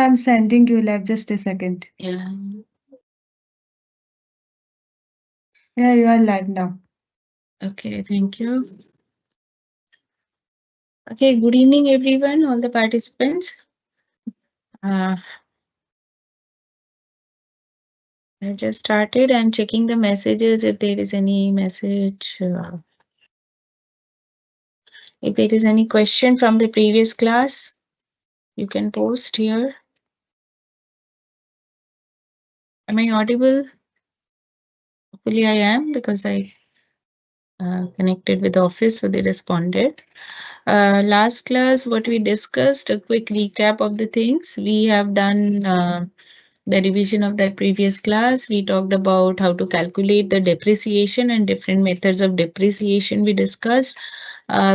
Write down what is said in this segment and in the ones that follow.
I'm sending you live. Just a second. Yeah. Yeah, you are live now. Okay, thank you. Okay, good evening, everyone, all the participants. Uh, I just started. I'm checking the messages if there is any message. If there is any question from the previous class, you can post here. Am I audible? Hopefully, I am because I connected with the office, so they responded. Last class, what we discussed, a quick recap of the things we have done. The revision of that previous class, we talked about how to calculate the depreciation and different methods of depreciation we discussed.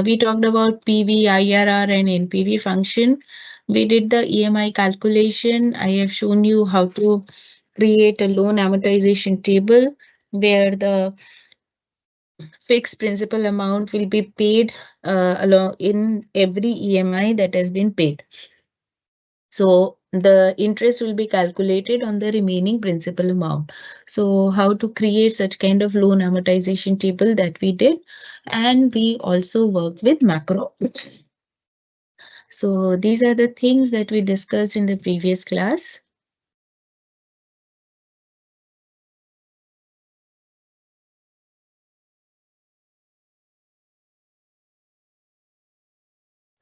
We talked about PV, IRR, and NPV function. We did the EMI calculation. I have shown you how to create a loan amortization table where the fixed principal amount will be paid along in every EMI that has been paid. So the interest will be calculated on the remaining principal amount. So how to create such kind of loan amortization table that we did. And we also worked with macro. So these are the things that we discussed in the previous class.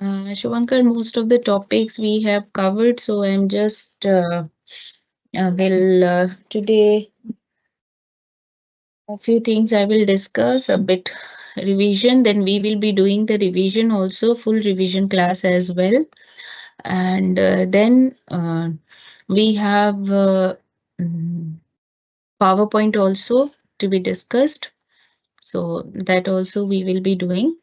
Shubhankar, most of the topics we have covered, so I'm just will today a few things I will discuss a bit revision. Then we will be doing the revision also, full revision class as well. And then we have PowerPoint also to be discussed. So that also we will be doing.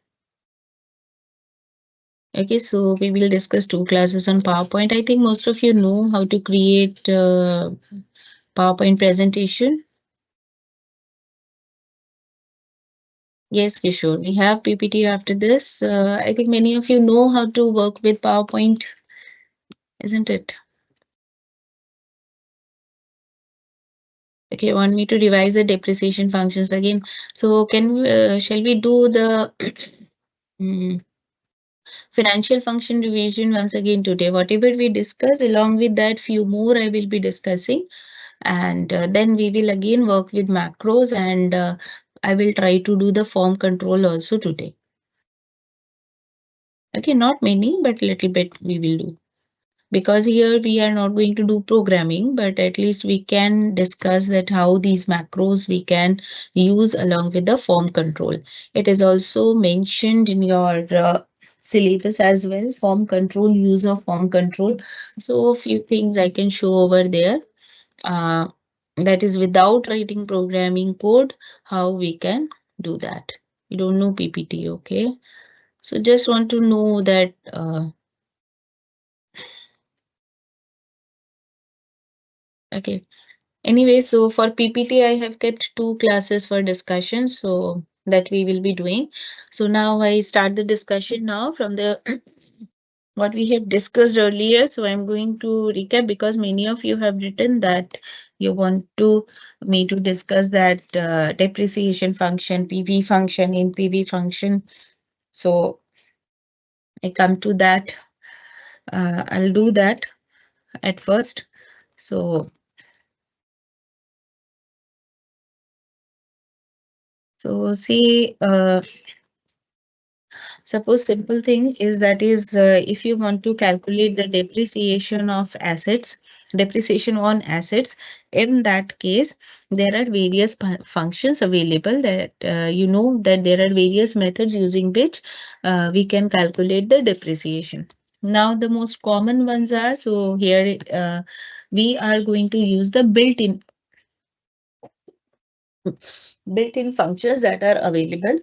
Okay, so we will discuss two classes on PowerPoint. I think most of you know how to create PowerPoint presentation. Yes, Kishore, we have PPT after this. I think many of you know how to work with PowerPoint, isn't it? Okay, want me to revise the depreciation functions again. So shall we do the mm, financial function revision once again today? Whatever we discussed, along with that, few more I will be discussing. And then we will again work with macros and I will try to do the form control also today. Okay, not many, but little bit we will do. Because here we are not going to do programming, but at least we can discuss that how these macros we can use along with the form control. It is also mentioned in your syllabus as well, form control, use of form control. So a few things I can show over there. Uh, that is without writing programming code, how we can do that. You don't know PPT, okay? So just want to know that okay. Anyway, so for PPT, I have kept two classes for discussion, so that we will be doing. So now I start the discussion now from the what we have discussed earlier. So I'm going to recap because many of you have written that you want to me to discuss that depreciation function, PV function, NPV function. So I come to that. I'll do that at first. So see. Suppose simple thing is that is if you want to calculate the depreciation of assets, depreciation on assets, in that case, there are various functions available that you know that there are various methods using which we can calculate the depreciation. Now, the most common ones are, so here we are going to use the built-in functions that are available.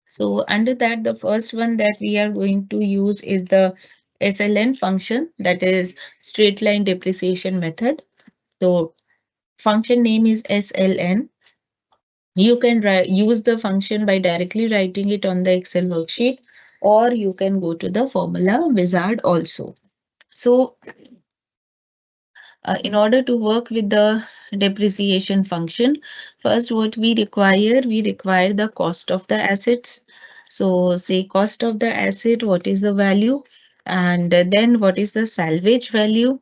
So under that, the first one that we are going to use is the SLN function, that is straight line depreciation method. So function name is SLN. You can use the function by directly writing it on the Excel worksheet, or you can go to the formula wizard also. So In order to work with the depreciation function, first what we require the cost of the assets. So say cost of the asset, what is the value? And then what is the salvage value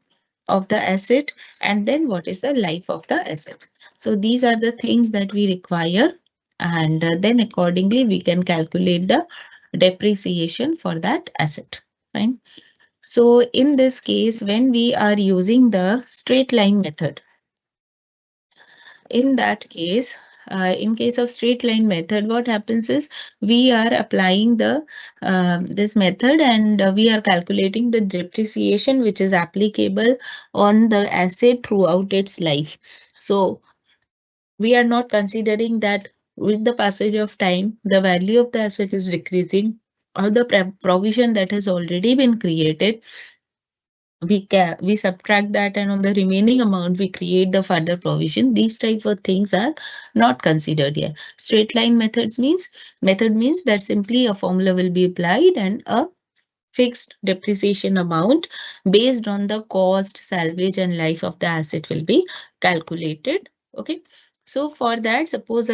of the asset? And then what is the life of the asset? So these are the things that we require. And then accordingly, we can calculate the depreciation for that asset. Fine. So in this case, when we are using the straight line method, in that case, in case of straight line method, what happens is we are applying the this method, and we are calculating the depreciation which is applicable on the asset throughout its life. So we are not considering that with the passage of time, the value of the asset is decreasing, or the provision that has already been created, we subtract that, and on the remaining amount we create the further provision. These type of things are not considered here. Straight line method means that simply a formula will be applied and a fixed depreciation amount based on the cost, salvage, and life of the asset will be calculated. Okay, so for that, suppose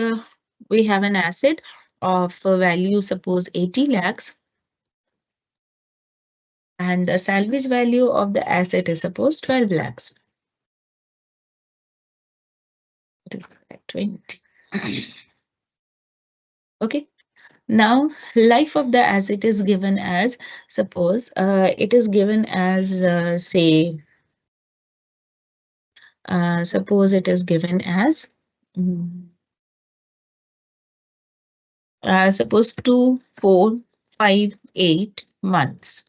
we have an asset of a value, suppose 80 lakhs, and the salvage value of the asset is suppose 12 lakhs. It is correct, 20. Okay. Now, life of the asset is given as, suppose it is given as, say, suppose it is given as, mm, suppose 2, 4, 5, 8 months.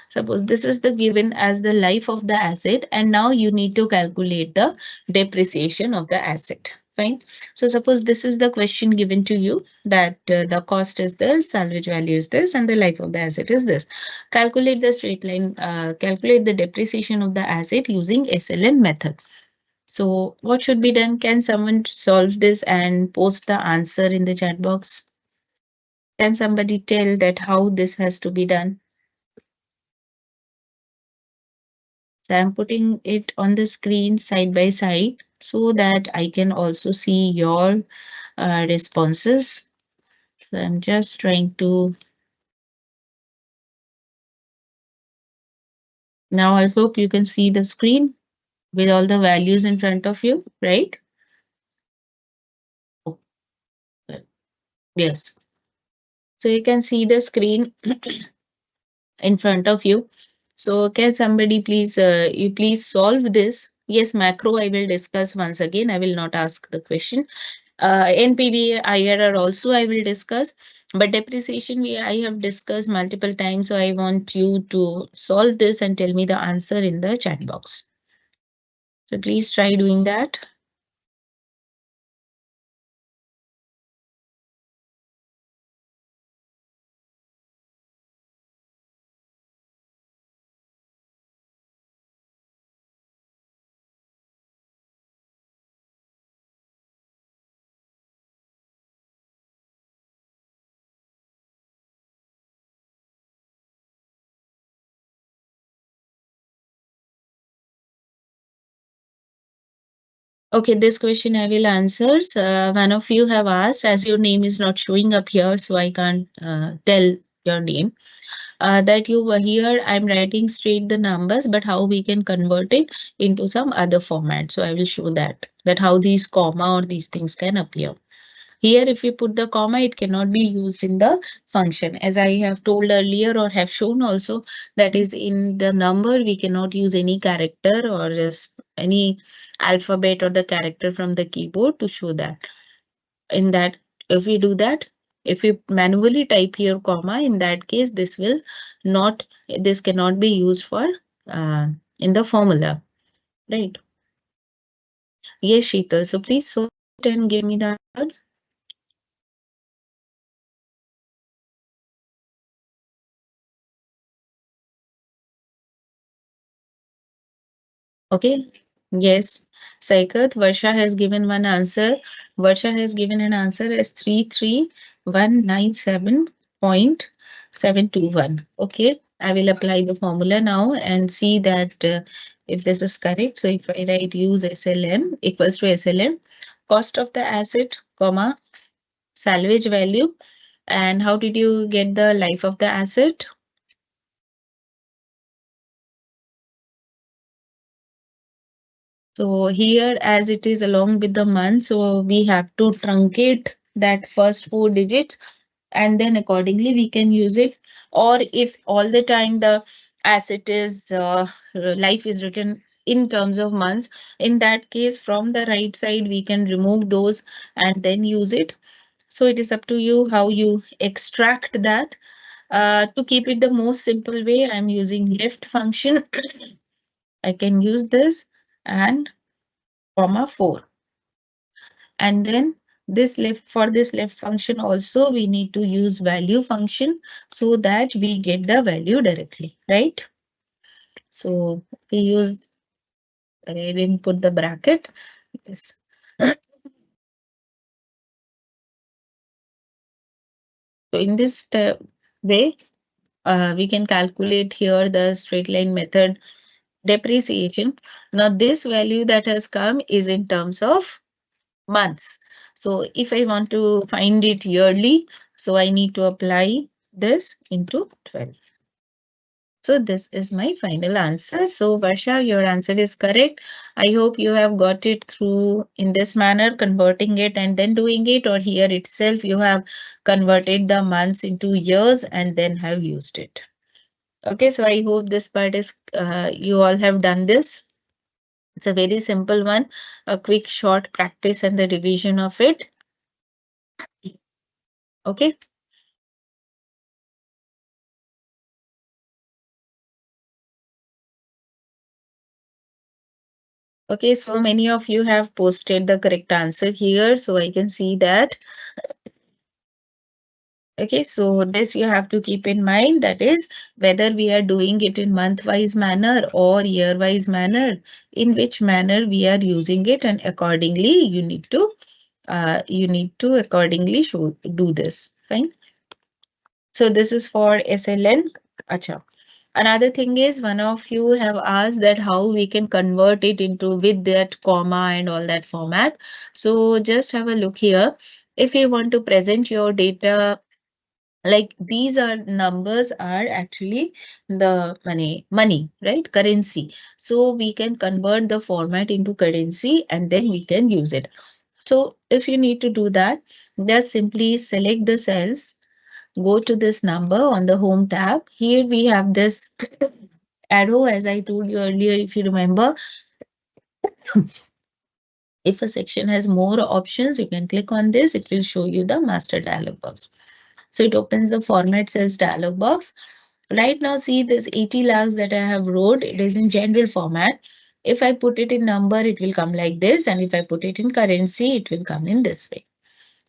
Suppose this is the given as the life of the asset, and now you need to calculate the depreciation of the asset. Fine. So suppose this is the question given to you, that the cost is this, salvage value is this, and the life of the asset is this. Calculate the straight line, calculate the depreciation of the asset using SLN method. So what should be done? Can someone solve this and post the answer in the chat box? Can somebody tell that how this has to be done? So I'm putting it on the screen side by side so that I can also see your responses. So I'm just trying to. Now I hope you can see the screen with all the values in front of you, right? Oh, yes. So you can see the screen in front of you. So can somebody please, you please solve this? Yes, macro I will discuss once again. I will not ask the question. NPV, IRR also I will discuss, but depreciation I have discussed multiple times. So I want you to solve this and tell me the answer in the chat box. So please try doing that. Okay, this question I will answer. One of you have asked, as your name is not showing up here, so I can't tell your name. That you were here, I'm writing straight the numbers, but how we can convert it into some other format. So I will show that how these comma or these things can appear. Here, if we put the comma, it cannot be used in the function. As I have told earlier or have shown also, that is in the number, we cannot use any character or any alphabet or the character from the keyboard to show that. In that, if we do that, if we manually type here comma, in that case, this cannot be used for in the formula, right? Yes, Sheetal. So please solve it and give me the answer. Okay. Yes. Saikat, Varsha has given one answer. Varsha has given an answer as 33197.721. Okay. I will apply the formula now and see that if this is correct. So if I write use SLM equals to SLM, cost of the asset, comma, salvage value. And how did you get the life of the asset? So here, as it is along with the month, so we have to truncate that first 4 digits, and then accordingly we can use it. Or if all the time the asset is life is written in terms of months, in that case from the right side we can remove those and then use it. So it is up to you how you extract that. To keep it the most simple way, I'm using left function. I can use this and comma 4. And then this left, for this left function also we need to use value function so that we get the value directly, right? So we use, I didn't put the bracket. Yes. So in this way, we can calculate here the straight line method depreciation. Now this value that has come is in terms of months. So if I want to find it yearly, so I need to apply this into 12. So this is my final answer. So Varsha, your answer is correct. I hope you have got it through in this manner, converting it and then doing it, or here itself you have converted the months into years and then have used it. Okay, so I hope this part is, you all have done this. It's a very simple one, a quick short practice and the revision of it. Okay. Okay, so many of you have posted the correct answer here, so I can see that. Okay, so this you have to keep in mind, that is whether we are doing it in month-wise manner or year-wise manner, in which manner we are using it, and accordingly you need to accordingly do this. Fine. So this is for SLN. Acha. Another thing is, one of you have asked that how we can convert it into with that comma and all that format. So just have a look here. If you want to present your data, like these are numbers are actually the money, right? Currency. So we can convert the format into currency and then we can use it. So if you need to do that, just simply select the cells, go to this number on the home tab. Here we have this arrow, as I told you earlier, if you remember. If a section has more options, you can click on this. It will show you the master dialog box. So it opens the format cells dialog box. Right now, see this 80 lakhs that I have wrote, it is in general format. If I put it in number, it will come like this. And if I put it in currency, it will come in this way.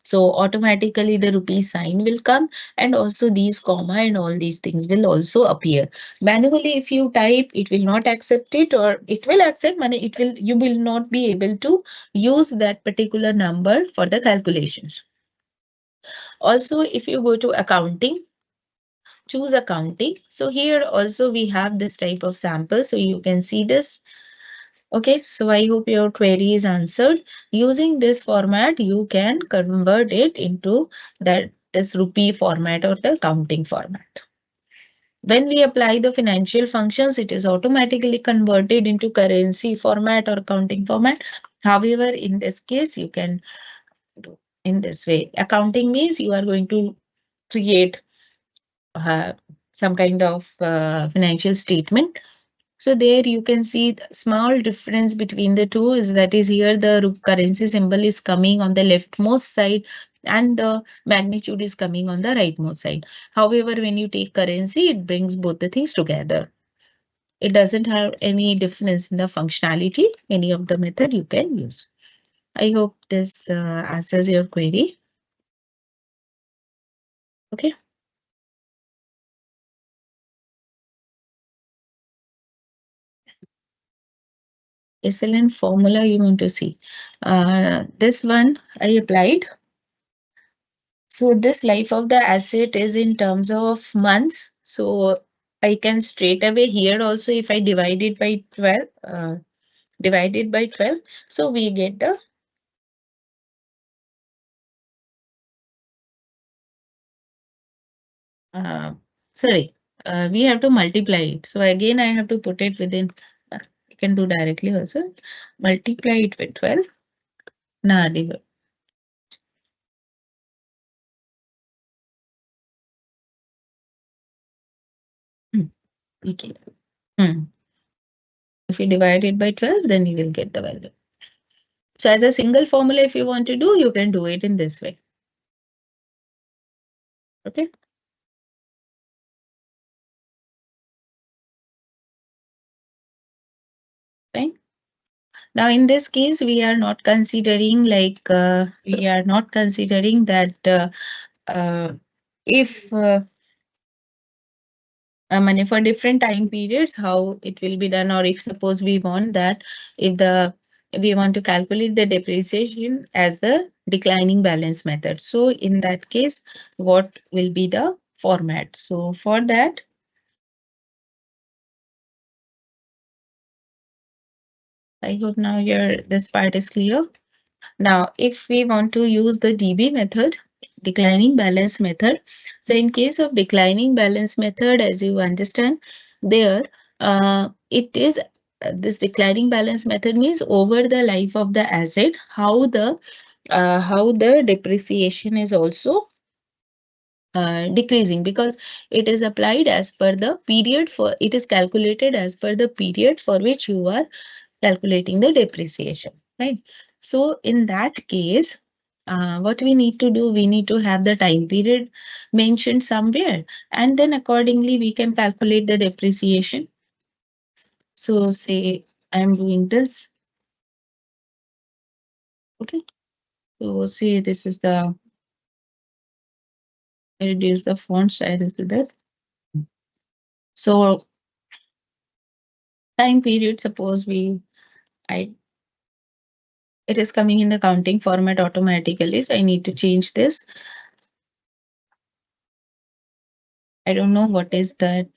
So automatically the rupee sign will come, and also these comma and all these things will also appear. Manually, if you type, it will not accept it, or it will accept money. You will not be able to use that particular number for the calculations. Also, if you go to accounting, choose accounting. So here also we have this type of sample. So you can see this. Okay, so I hope your query is answered. Using this format, you can convert it into this rupee format or the accounting format. When we apply the financial functions, it is automatically converted into currency format or accounting format. However, in this case, you can do in this way. Accounting means you are going to create uh, some kind of financial statement. So there you can see the small difference between the two is, that is, here the currency symbol is coming on the leftmost side and the magnitude is coming on the rightmost side. However, when you take currency, it brings both the things together. It doesn't have any difference in the functionality. Any of the method you can use. I hope this answers your query. Okay. SLN formula you want to see. This one I applied. So this life of the asset is in terms of months. So I can straight away here also, if I divide it by 12, so we get the sorry, we have to multiply it. So again, I have to put it within, you can do directly also. Multiply it with 12. Now divide. Okay. If you divide it by 12, then you will get the value. So as a single formula, if you want to do, you can do it in this way. Okay. Fine. Now, in this case, we are not considering that if money for different time periods, how it will be done, or if suppose we want that, if we want to calculate the depreciation as the declining balance method. So in that case, what will be the format? So for that, I hope now this part is clear. Now, if we want to use the DB method, declining balance method, so in case of declining balance method, as you understand, there it is this declining balance method means over the life of the asset, how the depreciation is also decreasing, because it is applied as per the period for it is calculated as per the period for which you are calculating the depreciation, right? So in that case, what we need to do, we need to have the time period mentioned somewhere, and then accordingly we can calculate the depreciation. So say I'm doing this. Okay. So see, this is I reduce the font size a little bit. So time period, suppose it is coming in the counting format automatically. So I need to change this. I don't know what is that,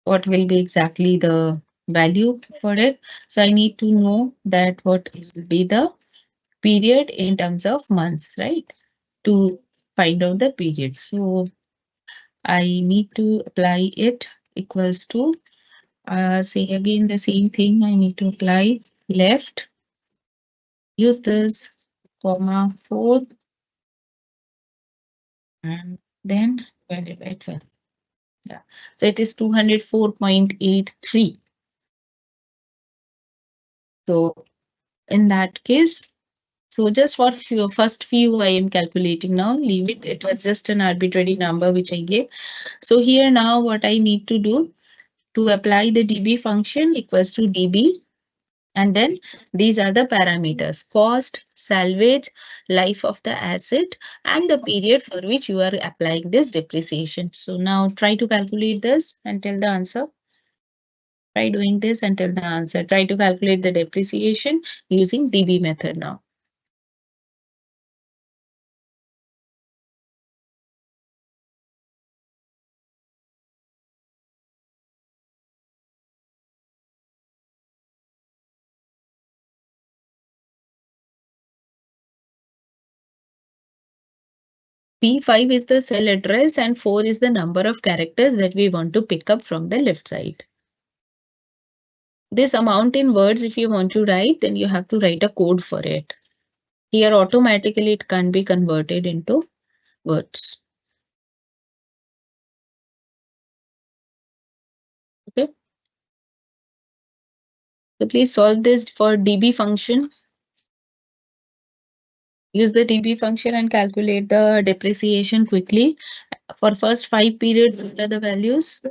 what will be exactly the value for it. So I need to know that what will be the period in terms of months, right? To find out the period. So I need to apply it equals to, say again the same thing. I need to apply left, use this, comma 4, and then divided by 12. Yeah. So it is 204.83. So in that case, so just for first few, I am calculating now. Leave it. It was just an arbitrary number which I gave. So here now what I need to do to apply the DB function equals to DB. And then these are the parameters: cost, salvage, life of the asset, and the period for which you are applying this depreciation. So now try to calculate this and tell the answer. Try doing this and tell the answer. Try to calculate the depreciation using DB method now. P5 is the cell address and 4 is the number of characters that we want to pick up from the left side. This amount in words, if you want to write, then you have to write a code for it. Here automatically it can be converted into words. Okay. So please solve this for DB function. Use the DB function and calculate the depreciation quickly. For first 5 periods, what are the values?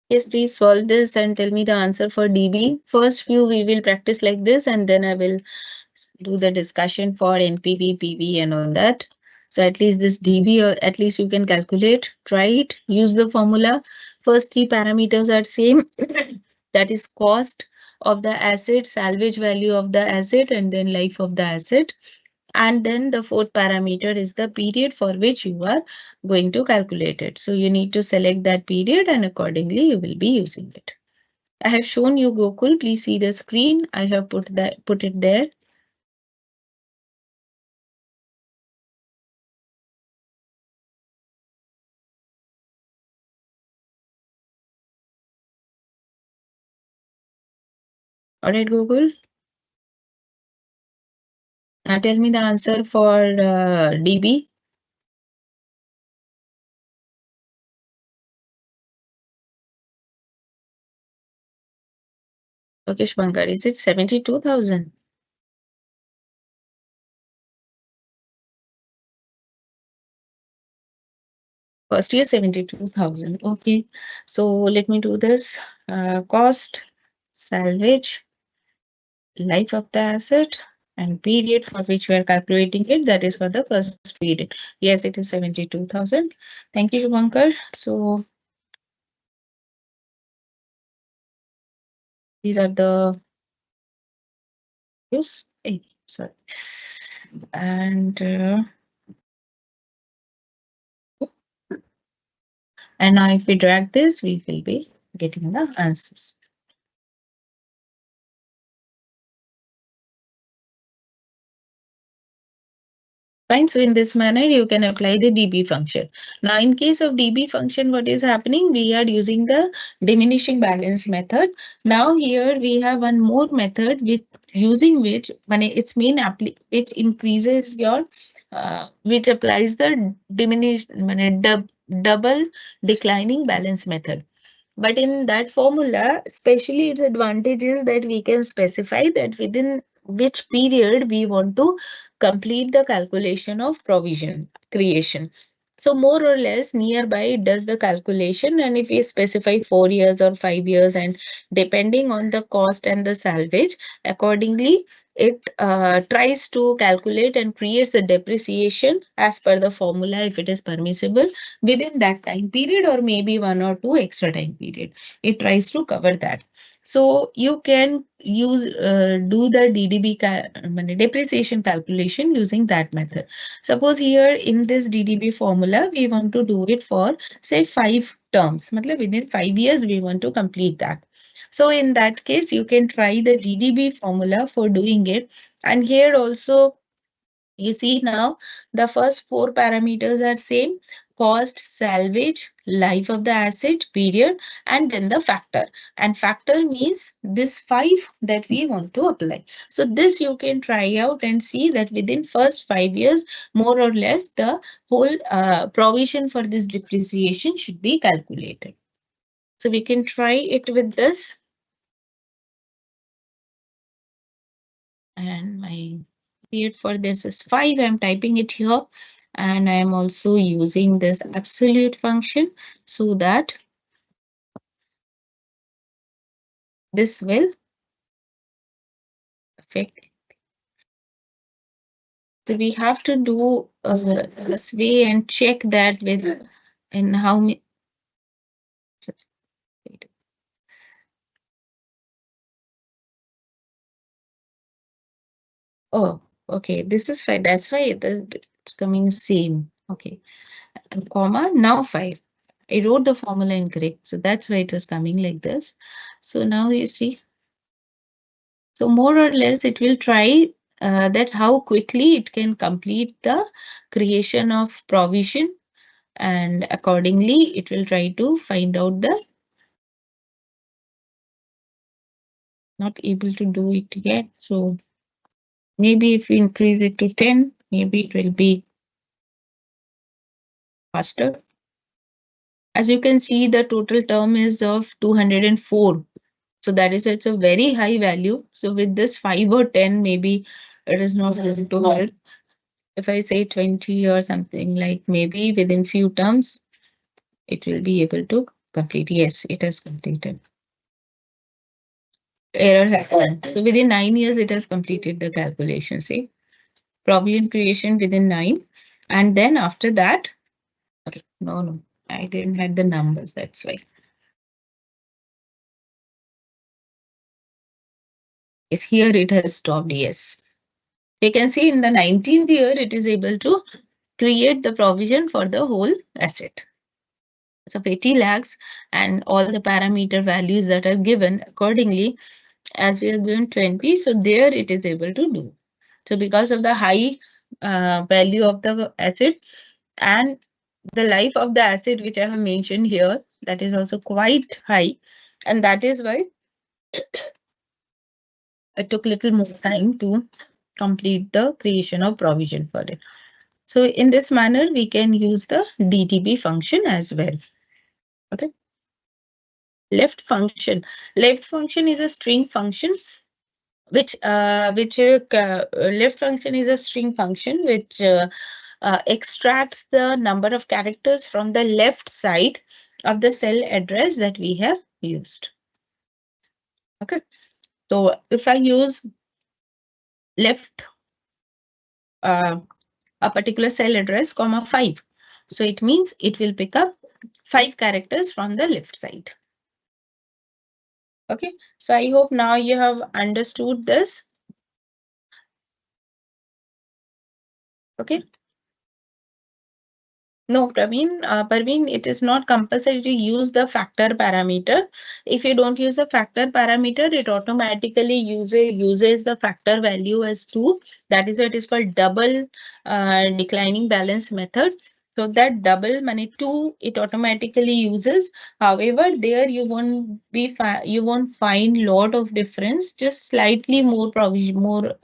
Yes, please solve this and tell me the answer for DB. First few we will practice like this, and then I will do the discussion for NPV, PV and all that. So at least this DB, or at least you can calculate, try it, use the formula. First three parameters are same. That is cost of the asset, salvage value of the asset, and then life of the asset. And then the fourth parameter is the period for which you are going to calculate it. So you need to select that period and accordingly you will be using it. I have shown you Gokul. Please see the screen. I have put it there. All right, Gokul. Now tell me the answer for DB. Okay, Shbankar, is it 72,000? First year 72,000. Okay, so let me do this. Cost, salvage, life of the asset, and period for which we are calculating it. That is for the first period. Yes, it is 72,000. Thank you, Shubhankar. So these are the views. Hey, sorry. And now if we drag this, we will be getting the answers. Fine, so in this manner, you can apply the DB function. Now, in case of DB function, what is happening? We are using the diminishing balance method. Now, here we have one more method with using which its main which increases your which applies the double declining balance method. But in that formula, especially its advantage is that we can specify that within which period we want to complete the calculation of provision creation. So more or less nearby it does the calculation, and if we specify 4 years or 5 years, and depending on the cost and the salvage, accordingly it tries to calculate and creates a depreciation as per the formula if it is permissible within that time period, or maybe 1 or 2 extra time period. It tries to cover that. So you can use do the DDB depreciation calculation using that method. Suppose here in this DDB formula, we want to do it for say 5 terms. Matlab within 5 years, we want to complete that. So in that case, you can try the DDB formula for doing it. And here also, you see now the first 4 parameters are same: cost, salvage, life of the asset, period, and then the factor. And factor means this 5 that we want to apply. So this you can try out and see that within first 5 years, more or less the whole provision for this depreciation should be calculated. So we can try it with this. And my period for this is 5. I'm typing it here. And I'm also using this absolute function so that this will affect. So we have to do this way and check that with and how many. Oh, okay. This is 5. That's why it's coming same. Okay. And comma, now 5. I wrote the formula incorrect. So that's why it was coming like this. So now you see. So more or less it will try that how quickly it can complete the creation of provision, and accordingly it will try to find out the. Not able to do it yet. So maybe if we increase it to 10, maybe it will be faster. As you can see, the total term is of 204. So that is, it's a very high value. So with this 5 or 10, maybe it is not going to help. If I say 20 or something, like maybe within few terms, it will be able to complete. Yes, it has completed. error happened. So within 9 years, it has completed the calculation. See, provision creation within 9. And then after that, okay, no, I didn't have the numbers. That's why. Yes, here it has stopped. Yes. You can see in the 19th year, it is able to create the provision for the whole asset. So 80 lakhs and all the parameter values that are given accordingly, as we are given 20, so there it is able to do. So because of the high value of the asset and the life of the asset, which I have mentioned here, that is also quite high. And that is why it took little more time to complete the creation of provision for it. So in this manner, we can use the DTB function as well. Okay. Left function. Left function is a string function left function is a string function which extracts the number of characters from the left side of the cell address that we have used. Okay. So if I use left a particular cell address, comma 5. So it means it will pick up 5 characters from the left side. Okay, so I hope now you have understood this. Okay. No, Parveen, it is not compulsory to use the factor parameter. If you don't use the factor parameter, it automatically uses the factor value as 2. That is why it is called double declining balance method. So that double money 2 it automatically uses. However, there you won't find lot of difference. Just slightly more provision, more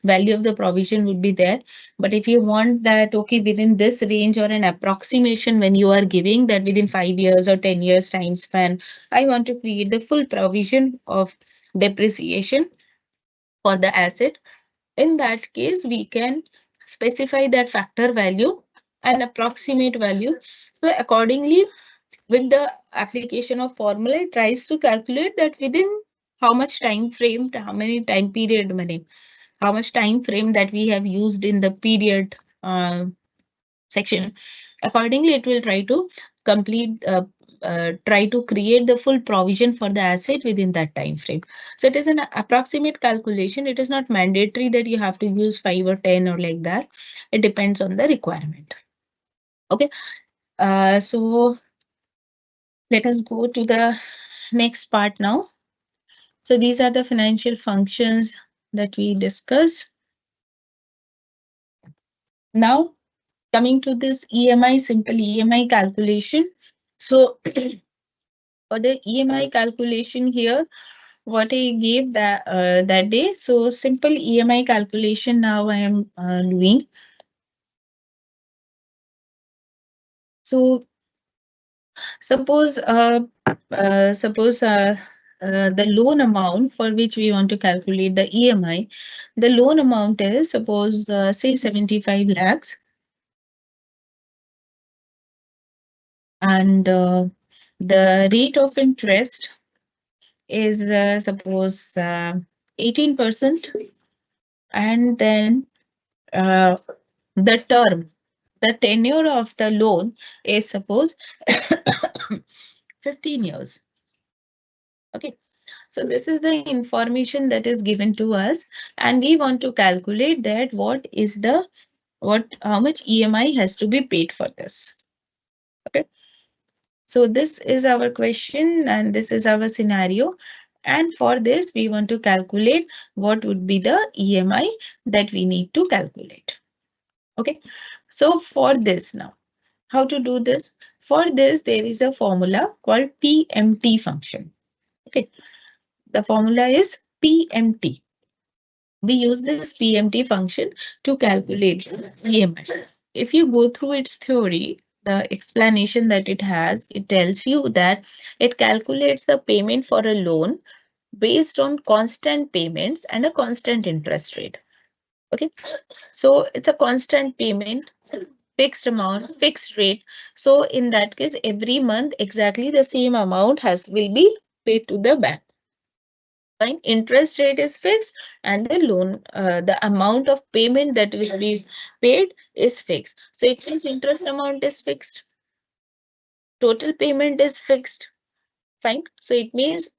value of the provision would be there. But if you want that, okay, within this range or an approximation when you are giving that within 5 years or 10 years time span, I want to create the full provision of depreciation for the asset. In that case, we can specify that factor value and approximate value. So accordingly, with the application of formula, it tries to calculate that within how much time frame, how many time period money, how much time frame that we have used in the period section. Accordingly, it will try to try to create the full provision for the asset within that time frame. So it is an approximate calculation. It is not mandatory that you have to use 5 or 10 or like that. It depends on the requirement. Okay. So let us go to the next part now. So these are the financial functions that we discussed. Now, coming to this EMI, simple EMI calculation. So for the EMI calculation here, what I gave that day. So simple EMI calculation now I am doing. So suppose the loan amount for which we want to calculate the EMI, the loan amount is suppose say 75 lakhs. And the rate of interest is suppose 18%. And then the term, the tenure of the loan is suppose 15 years. Okay. So this is the information that is given to us, and we want to calculate that how much EMI has to be paid for this. Okay. So this is our question and this is our scenario. And for this, we want to calculate what would be the EMI that we need to calculate. Okay. So for this now, how to do this? For this, there is a formula called PMT function. Okay. The formula is PMT. We use this PMT function to calculate EMI. If you go through its theory, the explanation that it has, it tells you that it calculates the payment for a loan based on constant payments and a constant interest rate. Okay, so it's a constant payment, fixed amount, fixed rate. So in that case, every month exactly the same amount will be paid to the bank. Fine. Interest rate is fixed and the loan, the amount of payment that will be paid is fixed. So it means interest amount is fixed. Total payment is fixed. Fine. So it means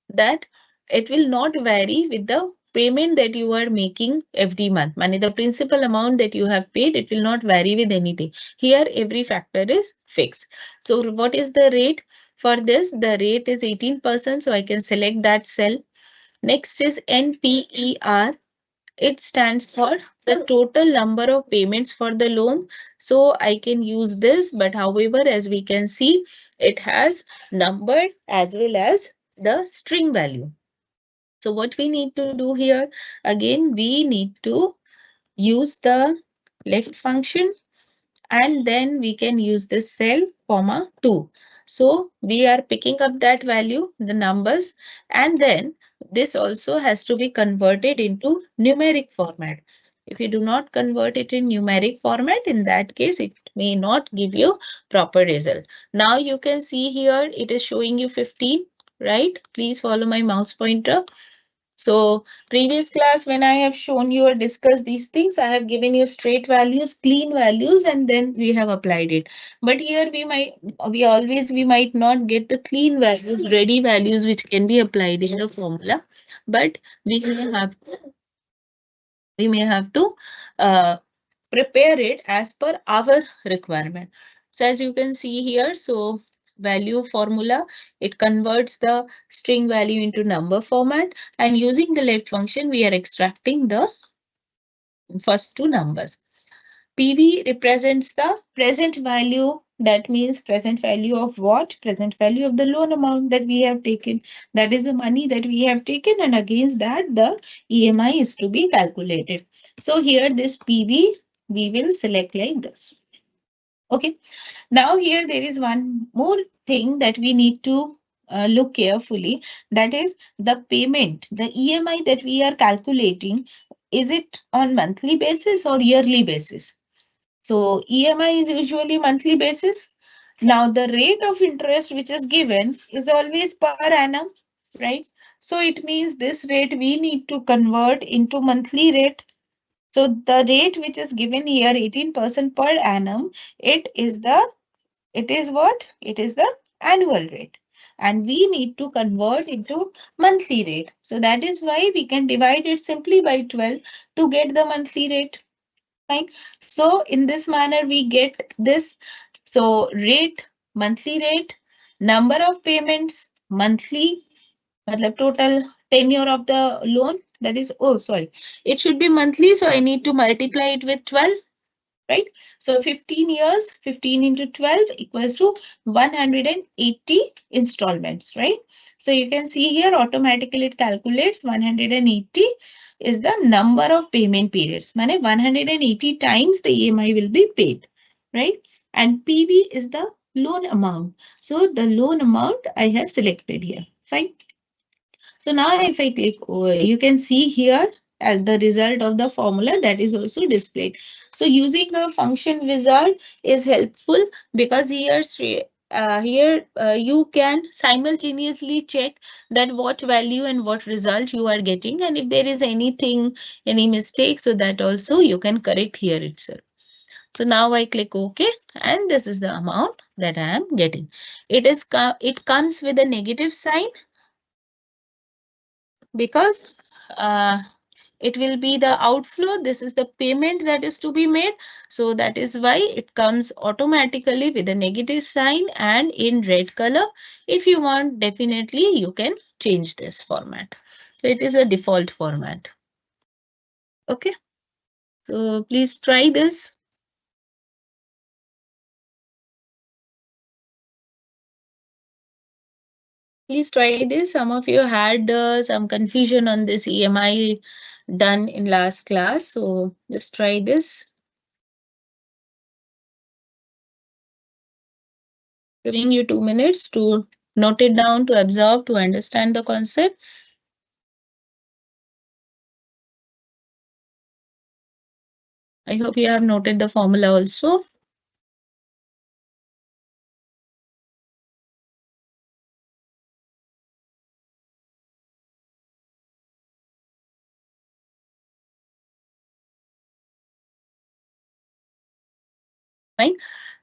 that it will not vary with the payment that you are making every month. Money, the principal amount that you have paid, it will not vary with anything. Here, every factor is fixed. So what is the rate for this? The rate is 18%. So I can select that cell. Next is NPER. It stands for the total number of payments for the loan. So I can use this, but however, as we can see, it has numbered as well as the string value. So what we need to do here, again, we need to use the left function and then we can use this cell comma 2. So we are picking up that value, the numbers, and then this also has to be converted into numeric format. If you do not convert it in numeric format, in that case, it may not give you proper result. Now you can see here, it is showing you 15, right? Please follow my mouse pointer. So previous class, when I have shown you or discussed these things, I have given you straight values, clean values, and then we have applied it. But here we might not get the clean values, ready values, which can be applied in the formula. But we may have to uh, prepare it as per our requirement. So as you can see here, so value formula, it converts the string value into number format, and using the left function, we are extracting the first two numbers. PV represents the present value. That means present value of what? Present value of the loan amount that we have taken. That is the money that we have taken, and against that the EMI is to be calculated. So here this PV we will select like this. Okay. Now here there is one more thing that we need to look carefully. That is the payment, the EMI that we are calculating. Is it on monthly basis or yearly basis? So EMI is usually monthly basis. Now the rate of interest which is given is always per annum, right? So it means this rate we need to convert into monthly rate. So the rate which is given here, 18% per annum, it is what? It is the annual rate. And we need to convert into monthly rate. So that is why we can divide it simply by 12 to get the monthly rate. Fine. So in this manner, we get this. So rate, monthly rate, number of payments, monthly, matlab total tenure of the loan. That is, oh, sorry, it should be monthly. So I need to multiply it with 12, right? So 15 years, 15 into 12 equals to 180 installments, right? So you can see here automatically it calculates 180 is the number of payment periods. Mane 180 times the EMI will be paid, right? And PV is the loan amount. So the loan amount I have selected here. Fine. So now if I click over, you can see here as the result of the formula that is also displayed. So using a function wizard is helpful because here you can simultaneously check that what value and what result you are getting, and if there is anything, any mistake, so that also you can correct here itself. So now I click OK, and this is the amount that I am getting. It comes with a negative sign because it will be the outflow. This is the payment that is to be made. So that is why it comes automatically with a negative sign and in red color. If you want, definitely you can change this format. So it is a default format. Okay. So please try this. Please try this. Some of you had some confusion on this EMI done in last class. So just try this. Giving you 2 minutes to note it down, to absorb, to understand the concept. I hope you have noted the formula also. Fine.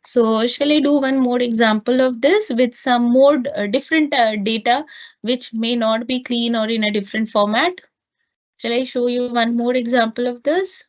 So shall I do one more example of this with some more different data which may not be clean or in a different format? Shall I show you one more example of this?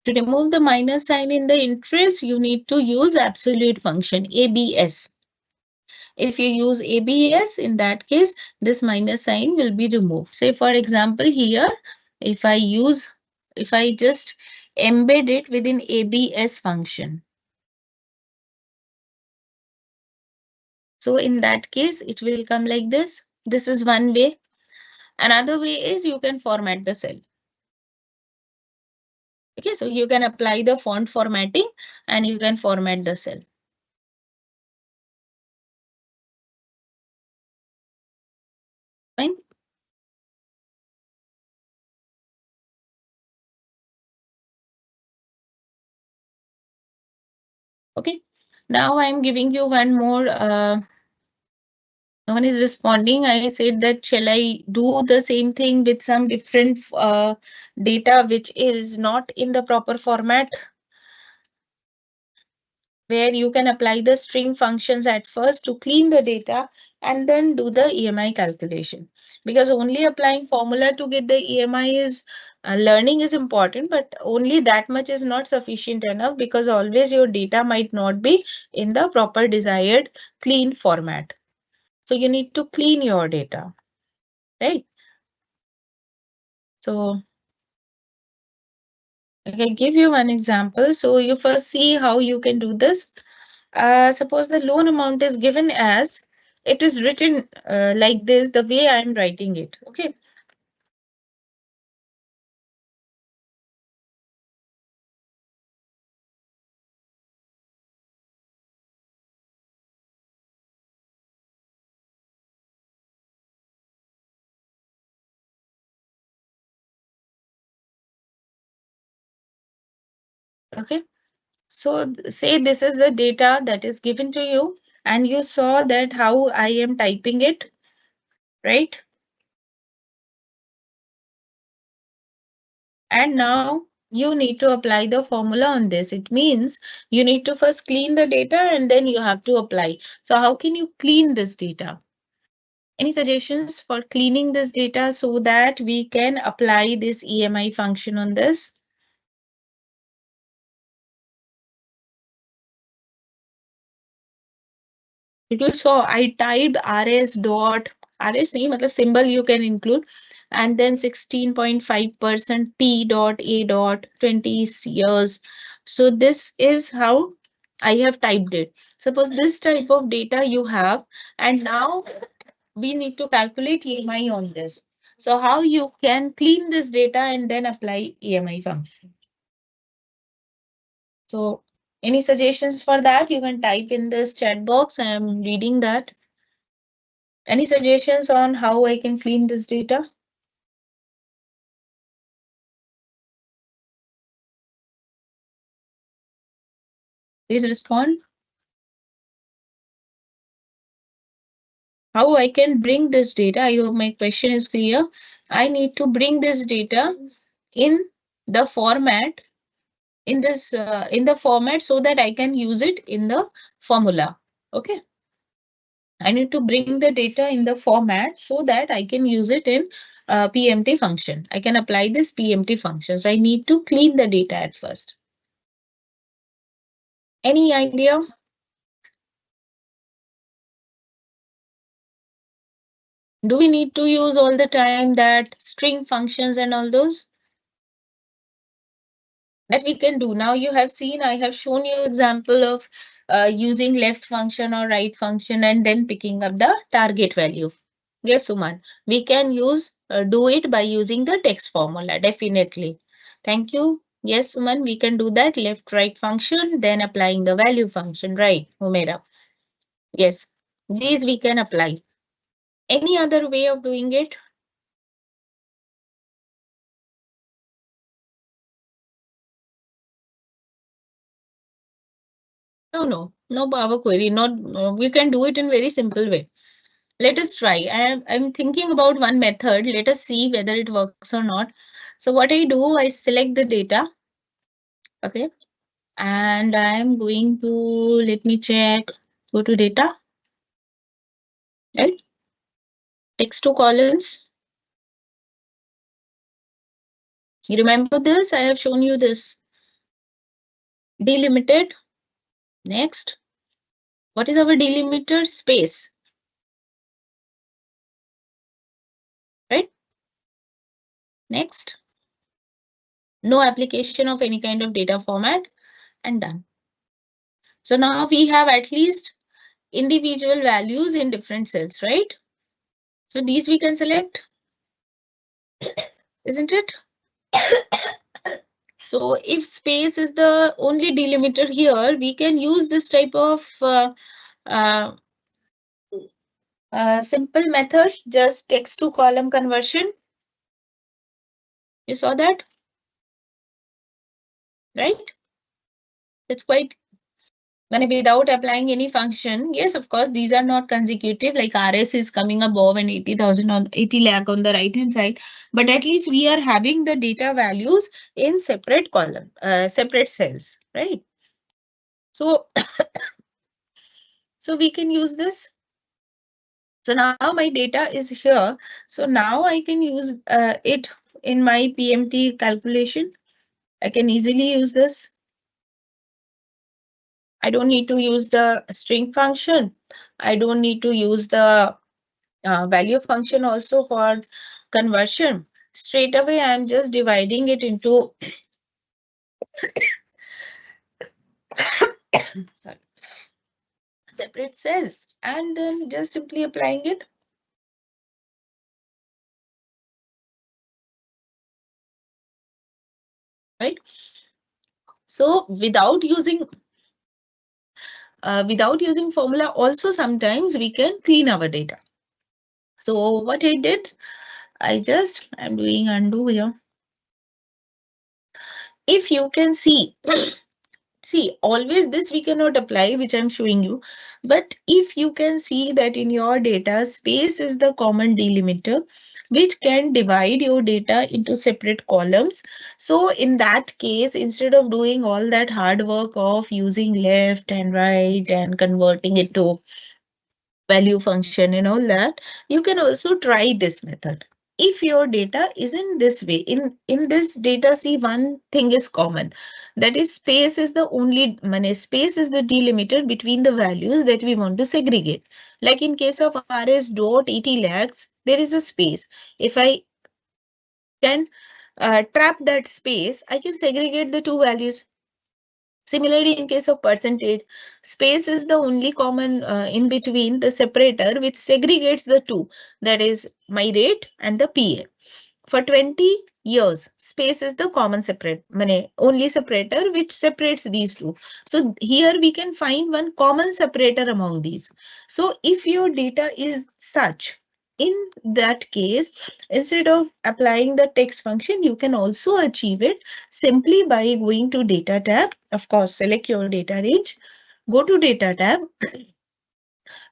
To remove the minus sign in the interest, you need to use absolute function, ABS. If you use ABS, in that case, this minus sign will be removed. Say, for example, here, if I just embed it within ABS function. So in that case, it will come like this. This is one way. Another way is you can format the cell. Okay, so you can apply the font formatting and you can format the cell. Fine. Okay, now I'm giving you one more. No one is responding. I said that shall I do the same thing with some different data which is not in the proper format, where you can apply the string functions at first to clean the data and then do the EMI calculation. Because only applying formula to get the EMI is learning is important, but only that much is not sufficient enough, because always your data might not be in the proper desired clean format. So you need to clean your data, right? So I can give you one example. So you first see how you can do this. Suppose the loan amount is given as, it is written like this, the way I am writing it. Okay. Okay. So say this is the data that is given to you, and you saw that how I am typing it, right? And now you need to apply the formula on this. It means you need to first clean the data and then you have to apply. So how can you clean this data? Any suggestions for cleaning this data so that we can apply this EMI function on this? If you saw, I typed rs dot, rs nahi, matlab symbol you can include, and then 16.5% p dot a dot 20 years. So this is how I have typed it. Suppose this type of data you have, and now we need to calculate EMI on this. So how you can clean this data and then apply EMI function? So any suggestions for that? You can type in this chat box. I am reading that. Any suggestions on how I can clean this data? Please respond. How I can bring this data? I hope my question is clear. I need to bring this data in the format, in the format so that I can use it in the formula. Okay. I need to bring the data in the format so that I can use it in PMT function. I can apply this PMT function. So I need to clean the data at first. Any idea? Do we need to use all the time that string functions and all those? That we can do. Now you have seen, I have shown you example of using left function or right function and then picking up the target value. Yes, Suman, we can do it by using the text formula, definitely. Thank you. Yes, Suman, we can do that left right function, then applying the value function, right, Humera? Yes, these we can apply. Any other way of doing it? No Power Query. Not we can do it in very simple way. Let us try. I'm thinking about one method. Let us see whether it works or not. So what I do, I select the data. Okay. And I'm going to, let me check, go to data, right? Text to columns. You remember this? I have shown you this. Delimited. Next. What is our delimiter? Space. Right? Next. No application of any kind of data format, and done. So now we have at least individual values in different cells, right? So these we can select, isn't it? So if space is the only delimiter here, we can use this type of uh, simple method, just text to column conversion. You saw that, right? It's quite, without applying any function. Yes, of course, these are not consecutive, like RS is coming above and 80,000 on 80 lakh on the right hand side. But at least we are having the data values in separate column, separate cells, right? So, so we can use this. So now my data is here. So now I can use it in my PMT calculation. I can easily use this. I don't need to use the string function. I don't need to use the value function also for conversion. Straight away, I'm just dividing it into sorry, separate cells and then just simply applying it. Right. So without using formula, also sometimes we can clean our data. So what I did, I'm doing undo here. If you can see, see, always this we cannot apply, which I'm showing you. But if you can see that in your data, space is the common delimiter, which can divide your data into separate columns. So in that case, instead of doing all that hard work of using left and right and converting it to value function and all that, you can also try this method. If your data is in this way, in this data, see, one thing is common, that is space is the only space is the delimiter between the values that we want to segregate. Like in case of rs dot 80 lakhs, there is a space. If I can trap that space, I can segregate the two values. Similarly, in case of percentage, space is the only common in between the separator which segregates the two, that is my rate and the PA. For 20 years, space is the common only separator which separates these two. So here we can find one common separator among these. So if your data is such, in that case, instead of applying the text function, you can also achieve it simply by going to data tab. Of course, select your data range, go to data tab,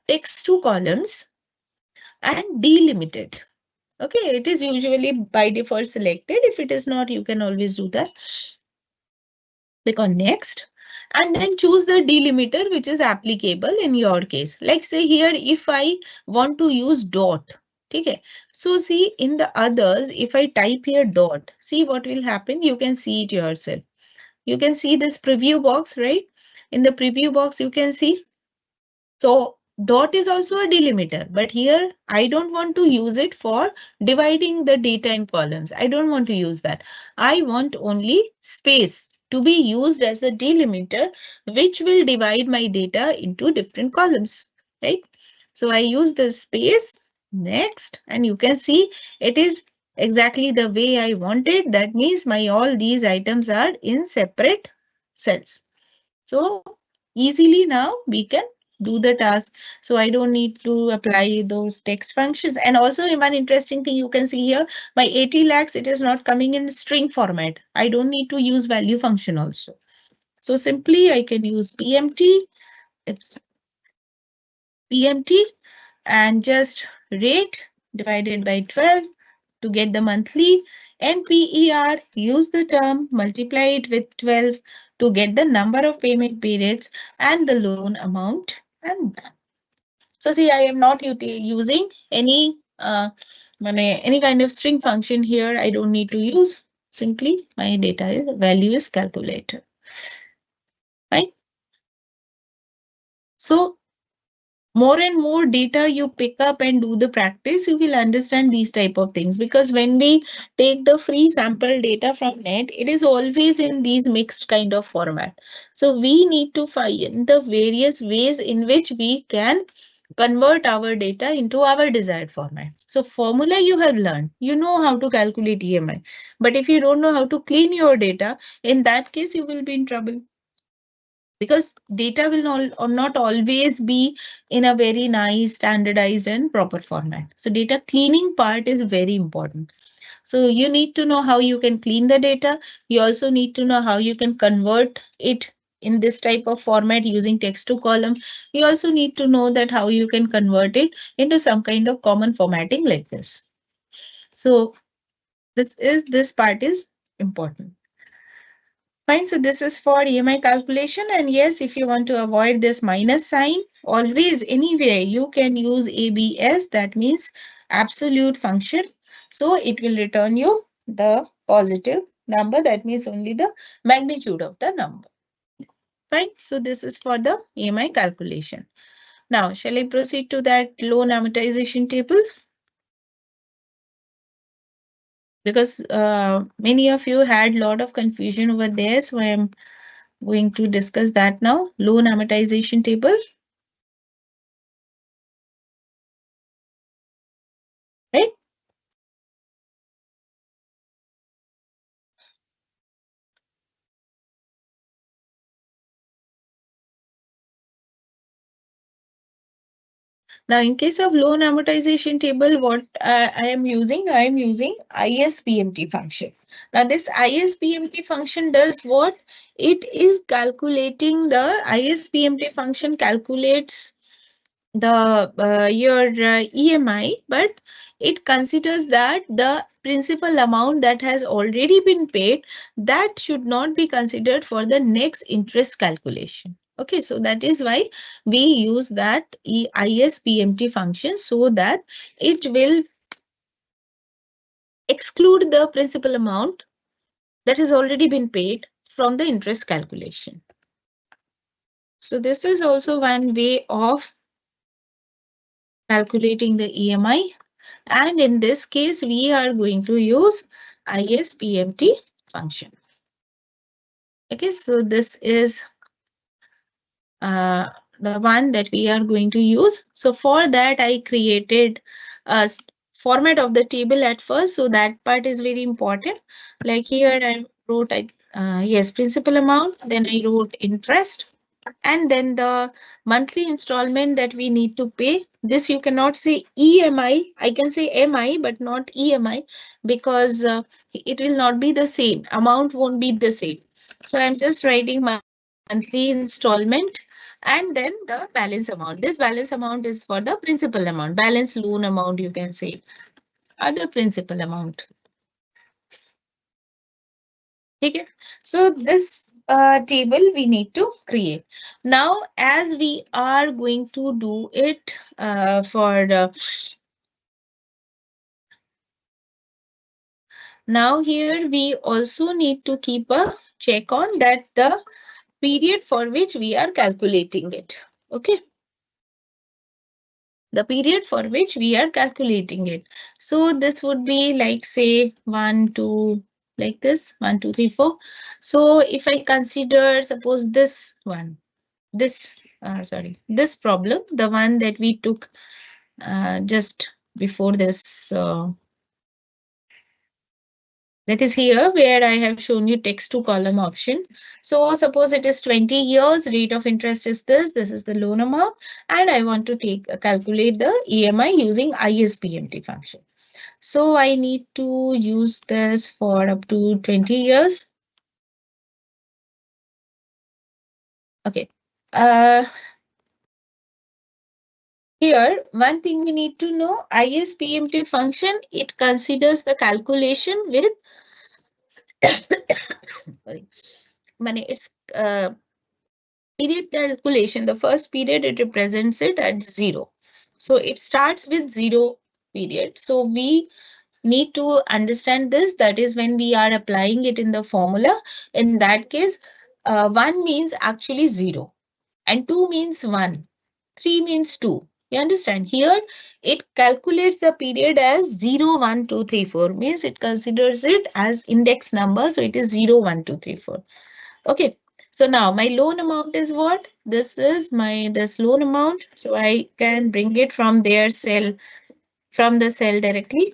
text to columns and delimit it. Okay, it is usually by default selected. If it is not, you can always do that. Click on next and then choose the delimiter which is applicable in your case. Like say here, if I want to use dot. Okay, so see in the others, if I type here dot, see what will happen. You can see it yourself. You can see this preview box, right? In the preview box, you can see. So dot is also a delimiter, but here I don't want to use it for dividing the data in columns. I don't want to use that. I want only space to be used as a delimiter, which will divide my data into different columns, right? So I use the space next, and you can see it is exactly the way I wanted. That means my all these items are in separate cells. So easily now we can do the task. So I don't need to apply those text functions. And also one interesting thing you can see here, my 80 lakhs, it is not coming in string format. I don't need to use value function also. So simply I can use PMT, and just rate divided by 12 to get the monthly, and PER, use the term, multiply it with 12 to get the number of payment periods and the loan amount, and done. So see, I am not using any kind of string function here. I don't need to use. Simply my value is calculated. Right? So more and more data you pick up and do the practice, you will understand these type of things, because when we take the free sample data from net, it is always in these mixed kind of format. So we need to find the various ways in which we can convert our data into our desired format. So formula you have learned, you know how to calculate EMI, but if you don't know how to clean your data, in that case you will be in trouble, because data will not always be in a very nice, standardized and proper format. So data cleaning part is very important. So you need to know how you can clean the data. You also need to know how you can convert it in this type of format using text to column. You also need to know that how you can convert it into some kind of common formatting like this. So this part is important. Fine, so this is for EMI calculation, and yes, if you want to avoid this minus sign, always anyway you can use ABS, that means absolute function. So it will return you the positive number, that means only the magnitude of the number. Fine, so this is for the EMI calculation. Now, shall I proceed to that loan amortization table? Because many of you had a lot of confusion over there, so I am going to discuss that now. Loan amortization table. Right? Now, in case of loan amortization table, what I am using ISPMT function. Now, this ISPMT function does what? It is calculating the ISPMT function calculates the your EMI, but it considers that the principal amount that has already been paid, that should not be considered for the next interest calculation. Okay, so that is why we use that ISPMT function, so that it will exclude the principal amount that has already been paid from the interest calculation. So this is also one way of calculating the EMI. And in this case, we are going to use ISPMT function. Okay, so this is the one that we are going to use. So for that, I created a format of the table at first. So that part is very important. Like here, I wrote, yes, principal amount. Then I wrote interest. And then the monthly installment that we need to pay. This you cannot say EMI. I can say MI, but not EMI, because it will not be the same. Amount won't be the same. So I'm just writing monthly installment and then the balance amount. This balance amount is for the principal amount. Balance loan amount, you can say, or the principal amount. Okay, so this table we need to create. Now, as we are going to do it now here we also need to keep a check on that the period for which we are calculating it. Okay. The period for which we are calculating it. So this would be like, say, 1, 2, like this, 1, 2, 3, 4. So if I consider, suppose this one, this problem, the one that we took just before this, that is here where I have shown you text to column option. So suppose it is 20 years, rate of interest is this is the loan amount, and I want to calculate the EMI using ISPMT function. So I need to use this for up to 20 years. Okay. Here, one thing we need to know, ISPMT function, it considers the calculation with, sorry, it's period calculation. The first period, it represents it at 0. So it starts with 0 period. So we need to understand this. That is when we are applying it in the formula. In that case, 1 means actually 0 and 2 means 1. 3 means 2. You understand? Here, it calculates the period as 0, 1, 2, 3, 4. Means it considers it as index number. So it is 0, 1, 2, 3, 4. Okay. So now my loan amount is what? This is this loan amount. So I can bring it from their cell, from the cell directly.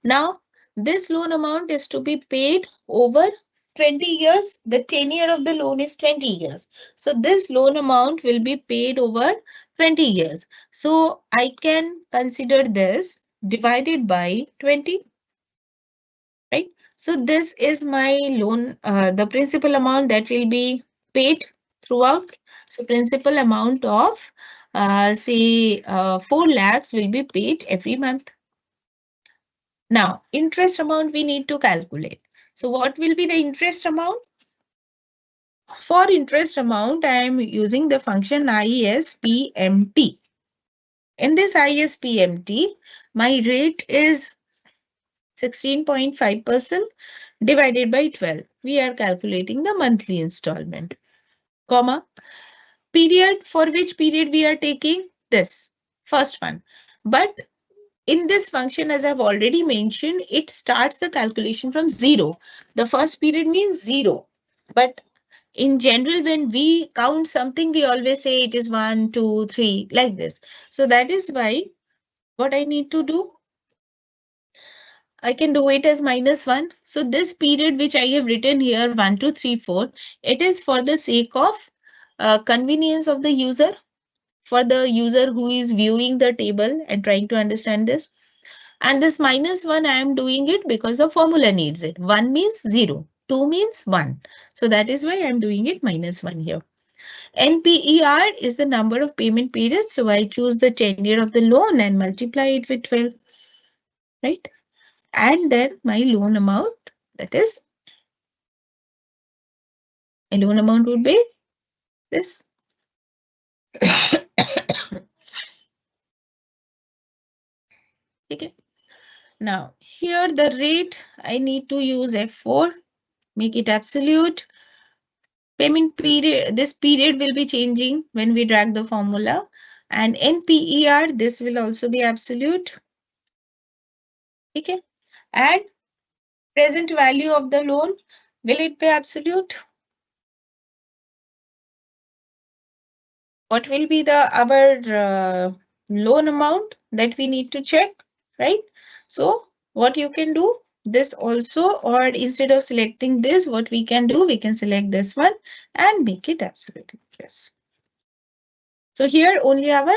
Now, this loan amount is to be paid over 20 years. The tenure of the loan is 20 years. So this loan amount will be paid over 20 years. So I can consider this divided by 20, right? So this is my loan, the principal amount that will be paid throughout. So principal amount of, say, 4 lakhs will be paid every month. Now, interest amount we need to calculate. So what will be the interest amount? For interest amount, I am using the function ISPMT. In this ISPMT, my rate is 16.5% divided by 12. We are calculating the monthly installment, comma, period, for which period we are taking this first one. But in this function, as I've already mentioned, it starts the calculation from 0. The first period means 0. But in general, when we count something, we always say it is 1, 2, 3, like this. So that is why what I need to do, I can do it as -1. So this period which I have written here, 1, 2, 3, 4, it is for the sake of convenience of the user, for the user who is viewing the table and trying to understand this. And this -1, I am doing it because the formula needs it. 1 means 0, 2 means 1. So that is why I am doing it -1 here. NPER is the number of payment periods. So I choose the tenure of the loan and multiply it with 12, right? And then my loan amount, that is, my loan amount would be this. Okay. Now, here the rate, I need to use F4, make it absolute. Payment period, this period will be changing when we drag the formula. And NPER, this will also be absolute. Okay. And present value of the loan, will it be absolute? What will be our loan amount that we need to check, right? So what you can do, this also, or instead of selecting this, what we can do, we can select this one and make it absolute. Yes. So here only our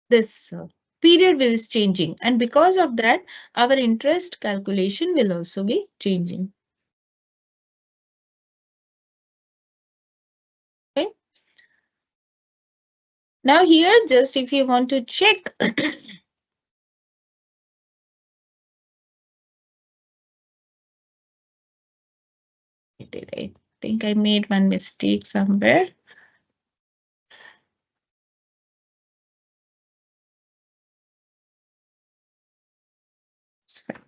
this period is changing, and because of that, our interest calculation will also be changing. Okay. Now here, just if you want to check, I think I made one mistake somewhere. It's fine.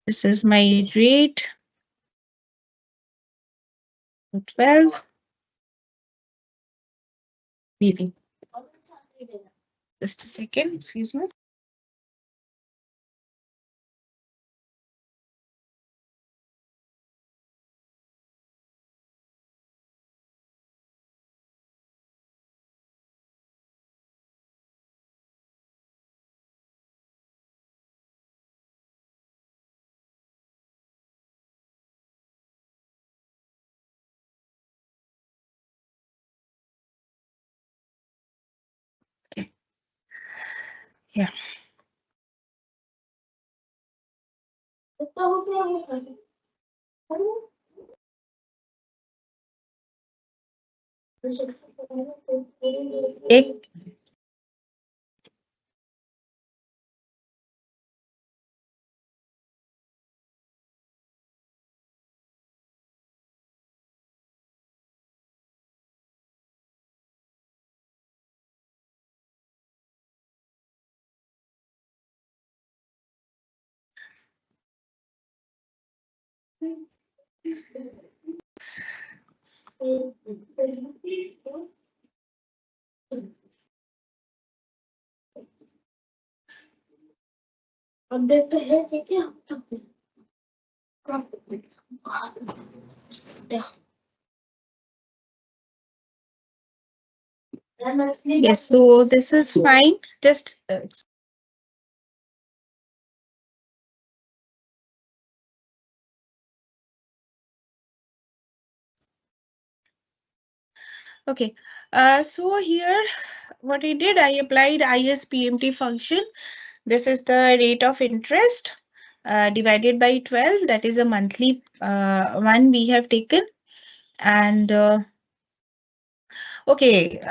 This is my rate, 12. BV. Just a second, excuse me. Okay. Yeah. एक yes, so this is fine. Just okay. So here, what I did, I applied ISPMT function. This is the rate of interest divided by 12. That is a monthly one we have taken. And okay,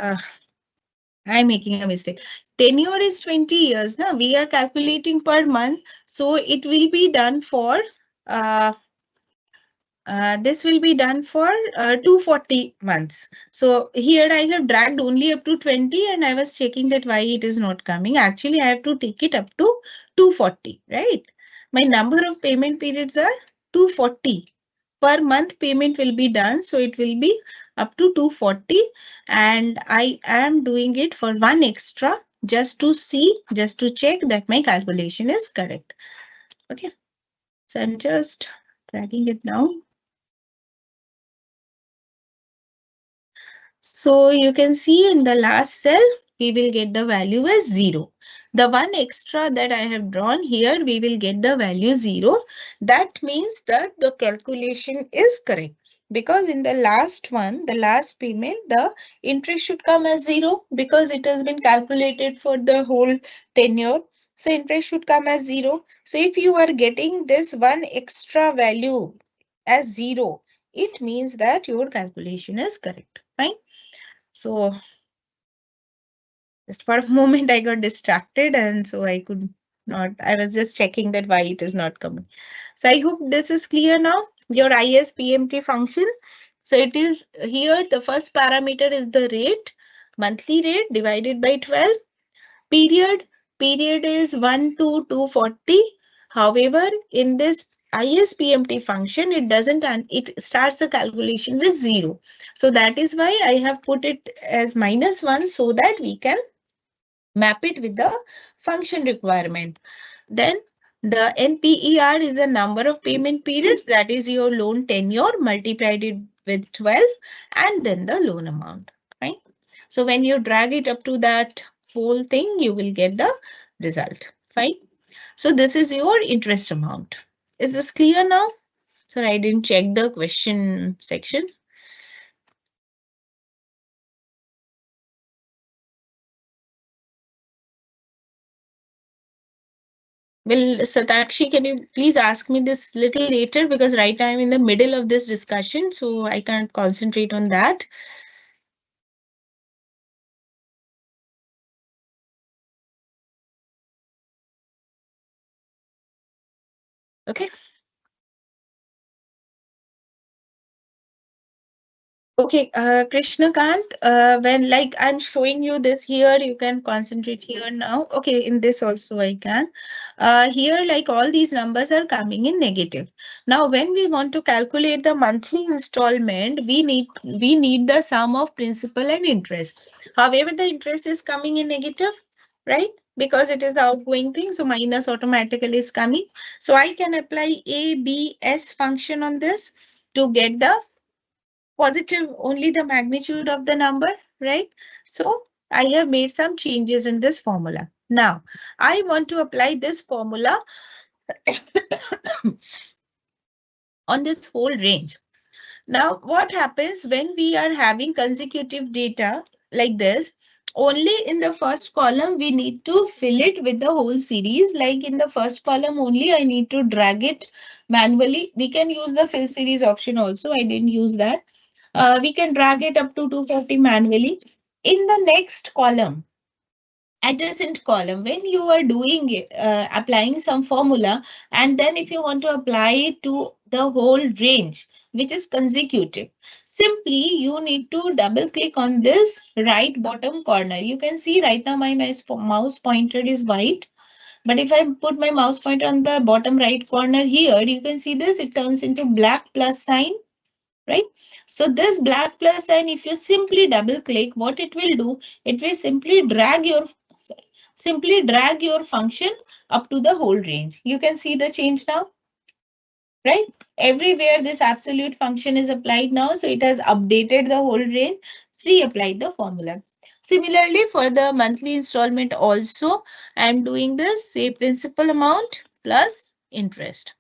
I'm making a mistake. Tenure is 20 years. Now we are calculating per month. So it will be done for uh, this will be done for 240 months. So here I have dragged only up to 20 and I was checking that why it is not coming. Actually, I have to take it up to 240, right? My number of payment periods are 240. Per month payment will be done. So it will be up to 240 and I am doing it for one extra just to see, just to check that my calculation is correct. Okay. So I'm just dragging it down. So you can see in the last cell, we will get the value as 0. The one extra that I have drawn here, we will get the value 0. That means that the calculation is correct. Because in the last one, the last payment, the interest should come as 0 because it has been calculated for the whole tenure. So interest should come as 0. So if you are getting this one extra value as 0, it means that your calculation is correct. Fine. So just for a moment, I got distracted and so I could not, I was just checking that why it is not coming. So I hope this is clear now, your ISPMT function. So it is here, the first parameter is the rate, monthly rate divided by 12. Period, period is 1 to 240. However, in this ISPMT function, it doesn't, and it starts the calculation with 0. So that is why I have put it as -1 so that we can map it with the function requirement. Then the NPER is the number of payment periods, that is your loan tenure multiplied it with 12 and then the loan amount. Right? So when you drag it up to that whole thing, you will get the result. Fine. So this is your interest amount. Is this clear now? So I didn't check the question section. Well, Satakshi, can you please ask me this little later because right now I'm in the middle of this discussion, so I can't concentrate on that. Okay. Okay, Krishna Kant, when like I'm showing you this here, you can concentrate here now. Okay, in this also I can. Here, like all these numbers are coming in negative. Now, when we want to calculate the monthly installment, we need the sum of principal and interest. However, the interest is coming in negative, right? Because it is the outgoing thing, so minus automatically is coming. So I can apply ABS function on this to get the positive, only the magnitude of the number, right? So I have made some changes in this formula. Now, I want to apply this formula on this whole range. Now, what happens when we are having consecutive data like this? only in the first column we need to fill it with the whole series. Like in the first column only, I need to drag it manually. We can use the fill series option also. I didn't use that. We can drag it up to 240 manually. In the next column, adjacent column, when you are doing it, applying some formula, and then if you want to apply it to the whole range, which is consecutive, simply you need to double click on this right bottom corner. You can see right now my mouse pointer is white, but if I put my mouse pointer on the bottom right corner here, you can see this, it turns into black plus sign, right? So this black plus sign, if you simply double click, what it will do, it will simply drag your, sorry, simply drag your function up to the whole range. You can see the change now, right? Everywhere this absolute function is applied now, so it has updated the whole range, reapplied the formula. Similarly, for the monthly installment also, I'm doing this, say principal amount plus interest.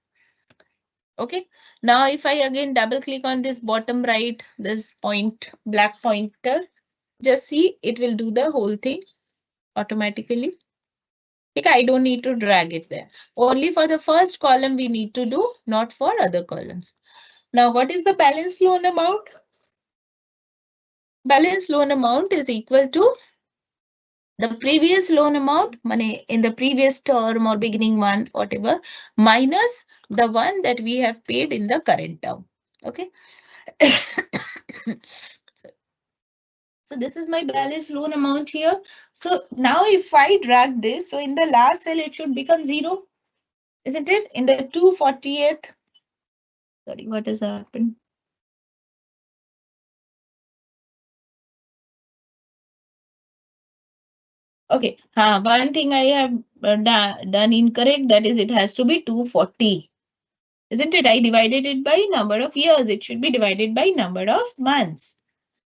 Okay, now if I again double click on this bottom right, this black pointer, just see it will do the whole thing automatically. Okay, I don't need to drag it there. Only for the first column we need to do, not for other columns. Now, what is the balance loan amount? Balance loan amount is equal to the previous loan amount, money in the previous term or beginning one, whatever, minus the one that we have paid in the current term. Okay. So this is my balance loan amount here. So now if I drag this, so in the last cell, it should become 0, isn't it? In the 240th, sorry, what has happened? Okay, one thing I have done incorrect, that is it has to be 240. Isn't it? I divided it by number of years. It should be divided by number of months.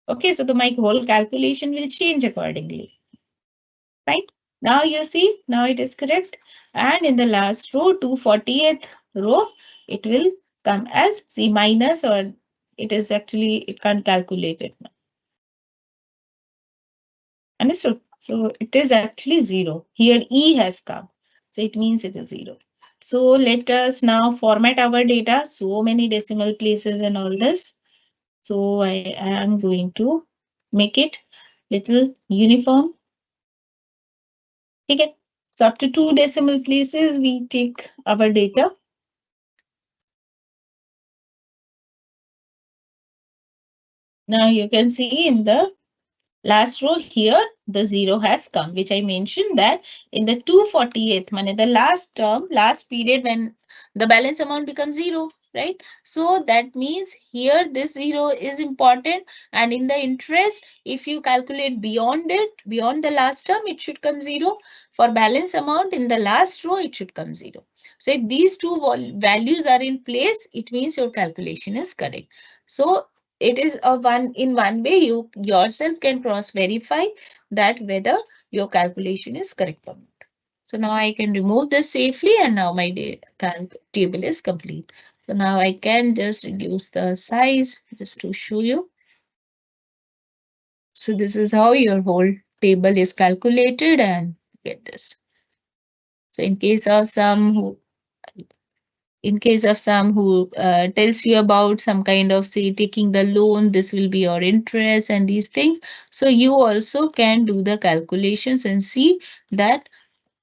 Okay, so my whole calculation will change accordingly. Right? Now you see, now it is correct. And in the last row, 240th row, it will come as C minus, or it is actually, it can't calculate it now. Understood? So it is actually 0. Here E has come. So it means it is 0. So let us now format our data. So many decimal places and all this. So I am going to make it little uniform. Okay. So up to 2 decimal places, we take our data. Now you can see in the last row here, the 0 has come, which I mentioned that in the 240th, the last term, last period when the balance amount becomes 0, right? So that means here this 0 is important, and in the interest, if you calculate beyond it, beyond the last term, it should come 0. For balance amount in the last row, it should come 0. So if these two values are in place, it means your calculation is correct. So it is a one way you yourself can cross verify that whether your calculation is correct or not. So now I can remove this safely, and now my table is complete. So now I can just reduce the size just to show you. So this is how your whole table is calculated, and get this. So in case of some who tells you about some kind of, say, taking the loan, this will be your interest and these things. So you also can do the calculations and see that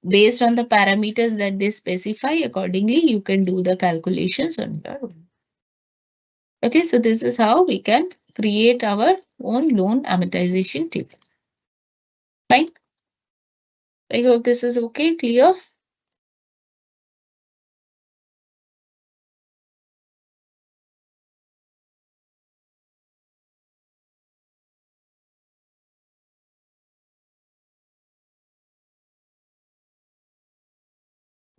based on the parameters that they specify, accordingly, you can do the calculations on your own. Okay, so this is how we can create our own loan amortization table. Fine. I hope this is okay, clear.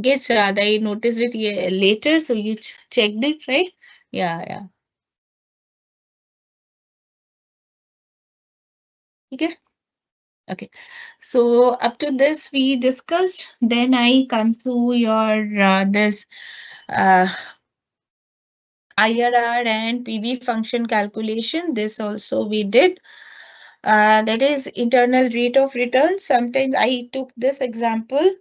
Yes, Radha, I noticed it later, so you checked it, right? Yeah. Okay. Okay. So up to this we discussed. Then I come to your this IRR and PV function calculation. This also we did. that is internal rate of return. Sometimes I took this example.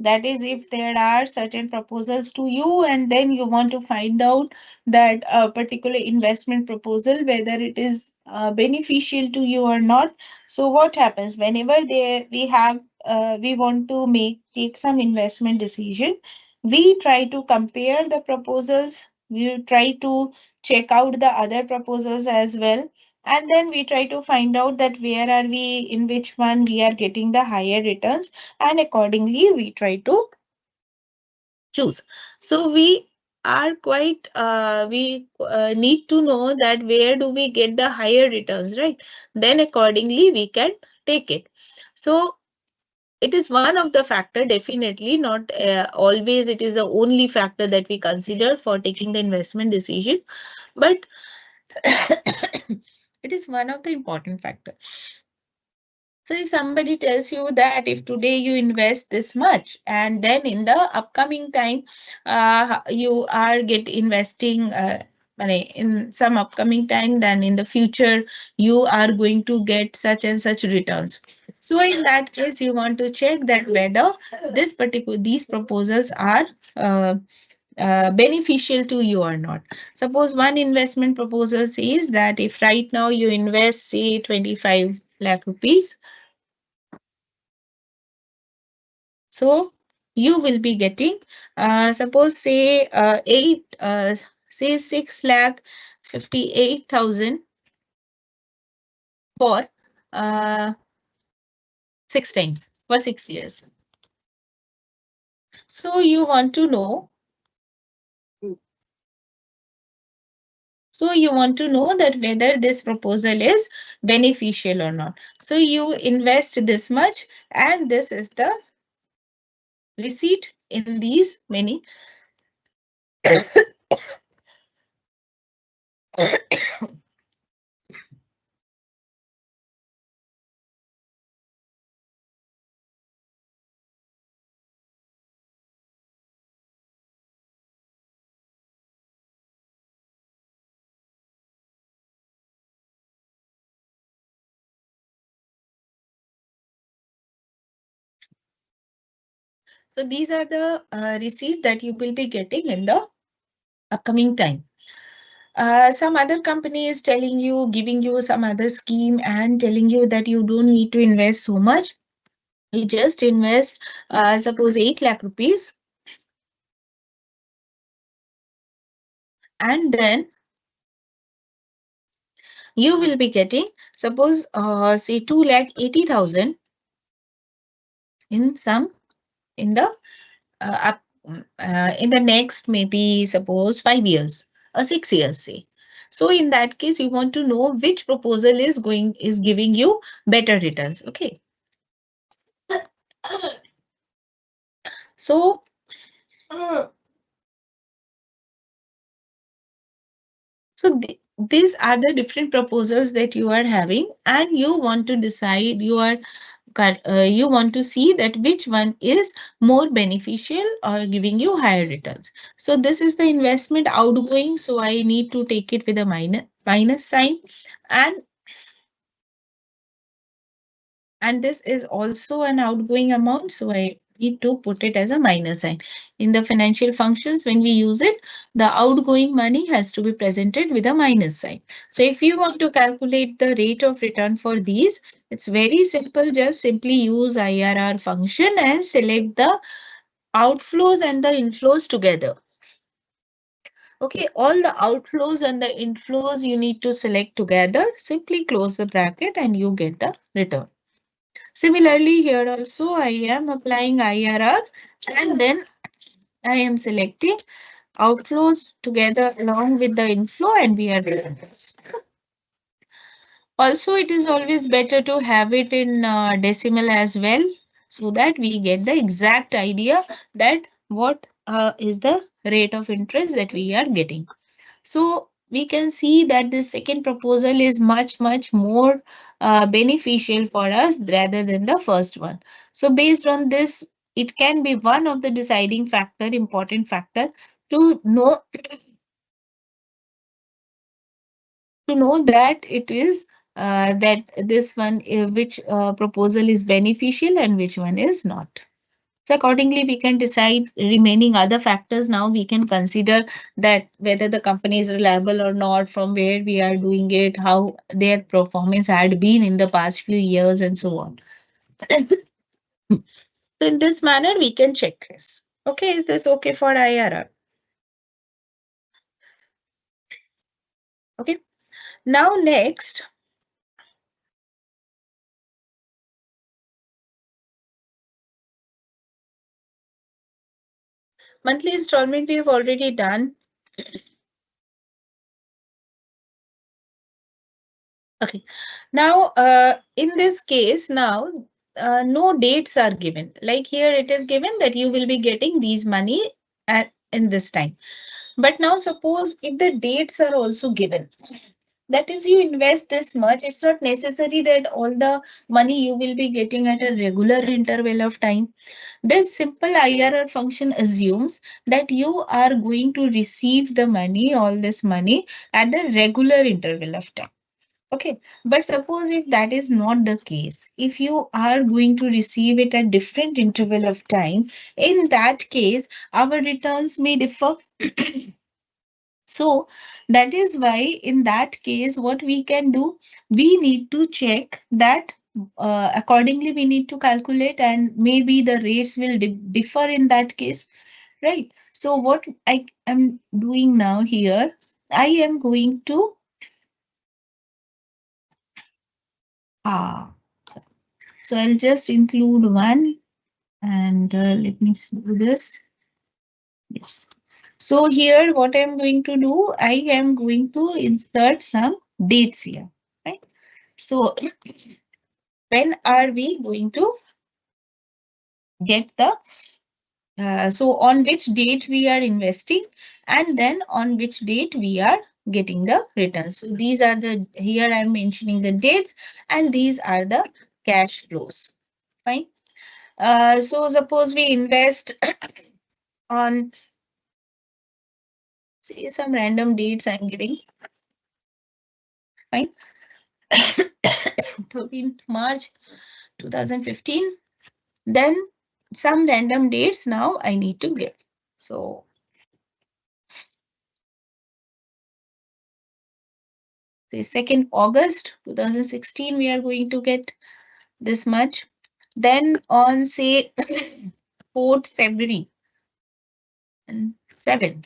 That is, if there are certain proposals to you and then you want to find out that a particular investment proposal, whether it is beneficial to you or not. So what happens whenever we want to take some investment decision, we try to compare the proposals, we try to check out the other proposals as well, and then we try to find out that where are we, in which one we are getting the higher returns, and accordingly we try to choose. So we are quite we need to know that where do we get the higher returns, right? Then accordingly we can take it. So it is one of the factor, definitely not always it is the only factor that we consider for taking the investment decision, but it is one of the important factor. So if somebody tells you that if today you invest this much and then in the upcoming time you are get investing in some upcoming time, then in the future you are going to get such and such returns. So in that case you want to check that whether these proposals are uh, beneficial to you or not. Suppose one investment proposal says that if right now you invest say 25 lakh rupees, so you will be getting, suppose say 6 lakh 58,000 for uh, 6 times for 6 years. So you want to know. So you want to know that whether this proposal is beneficial or not. So you invest this much, and this is the receipt in these many. So these are the receipt that you will be getting in the upcoming time. Some other company is telling you, giving you some other scheme and telling you that you don't need to invest so much. You just invest, suppose 8 lakh rupees, and then you will be getting, suppose, say 2 lakh 80,000 in some, in the in the next, maybe suppose 5 years or 6 years, say. So in that case, you want to know which proposal is giving you better returns. Okay. So these are the different proposals that you are having, and you want to decide, you want to see that which one is more beneficial or giving you higher returns. So this is the investment outgoing. So I need to take it with a minus sign, and this is also an outgoing amount. So I need to put it as a minus sign. In the financial functions, when we use it, the outgoing money has to be presented with a minus sign. So if you want to calculate the rate of return for these, it's very simple. Just simply use IRR function and select the outflows and the inflows together. Okay, all the outflows and the inflows you need to select together. Simply close the bracket and you get the return. Similarly, here also I am applying IRR, and then I am selecting outflows together along with the inflow, and we are doing this. Also, it is always better to have it in decimal as well, so that we get the exact idea that what is the rate of interest that we are getting. So we can see that the second proposal is much more beneficial for us rather than the first one. So based on this, it can be one of the deciding factor, important factor to know that it is that this one, which proposal is beneficial and which one is not. So accordingly, we can decide remaining other factors. Now we can consider that whether the company is reliable or not, from where we are doing it, how their performance had been in the past few years, and so on. So in this manner, we can check this. Okay, is this okay for IRR? Okay. Now next, monthly installment we have already done. Okay. Now, in this case, now no dates are given. Like here, it is given that you will be getting these money at in this time. But now, suppose if the dates are also given, that is, you invest this much. It's not necessary that all the money you will be getting at a regular interval of time. This simple IRR function assumes that you are going to receive the money, all this money, at the regular interval of time. Okay, but suppose if that is not the case, if you are going to receive it at different interval of time, in that case, our returns may differ. So that is why in that case, what we can do, we need to check that accordingly we need to calculate, and maybe the rates will differ in that case, right? So what I am doing now here, I am going to ah so I'll just include one, and let me do this. Yes. So here what I'm going to do, I am going to insert some dates here, right? So when are we going to get the, so on which date we are investing, and then on which date we are getting the returns. So these are the, here I'm mentioning the dates, and these are the cash flows, fine. So suppose we invest on, say, some random dates I'm giving, fine. 13th March 2015. Then some random dates now I need to give. So say 2nd August 2016, we are going to get this much. Then on, say, 4th February and 7th,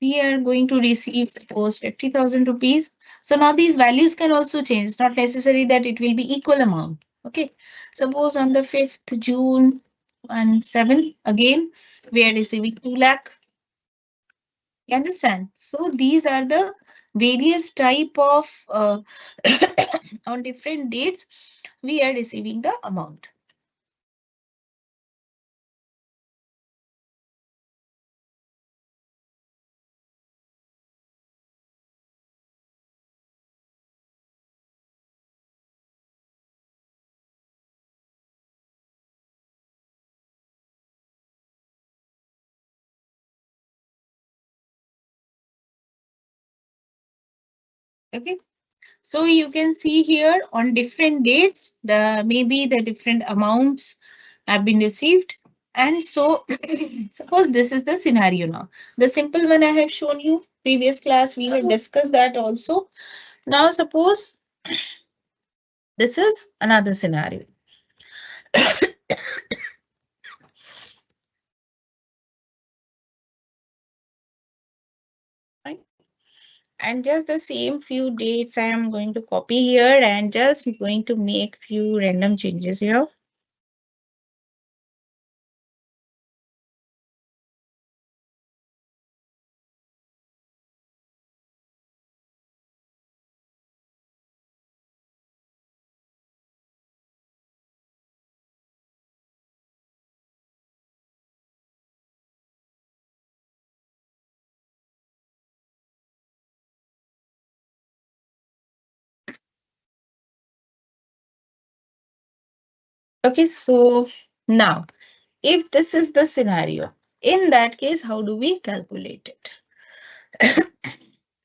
we are going to receive, suppose, 50,000 rupees. So now these values can also change. It's not necessary that it will be equal amount. Okay. Suppose on the 5th June and 7th, again, we are receiving 2 lakh. You understand? So these are the various type of on different dates we are receiving the amount. Okay. So you can see here on different dates, the maybe the different amounts have been received. And so suppose this is the scenario now. The simple one I have shown you previous class, we have discussed that also. Now suppose this is another scenario. Right? And just the same few dates I am going to copy here and just going to make few random changes here. Okay, so now if this is the scenario, in that case, how do we calculate it?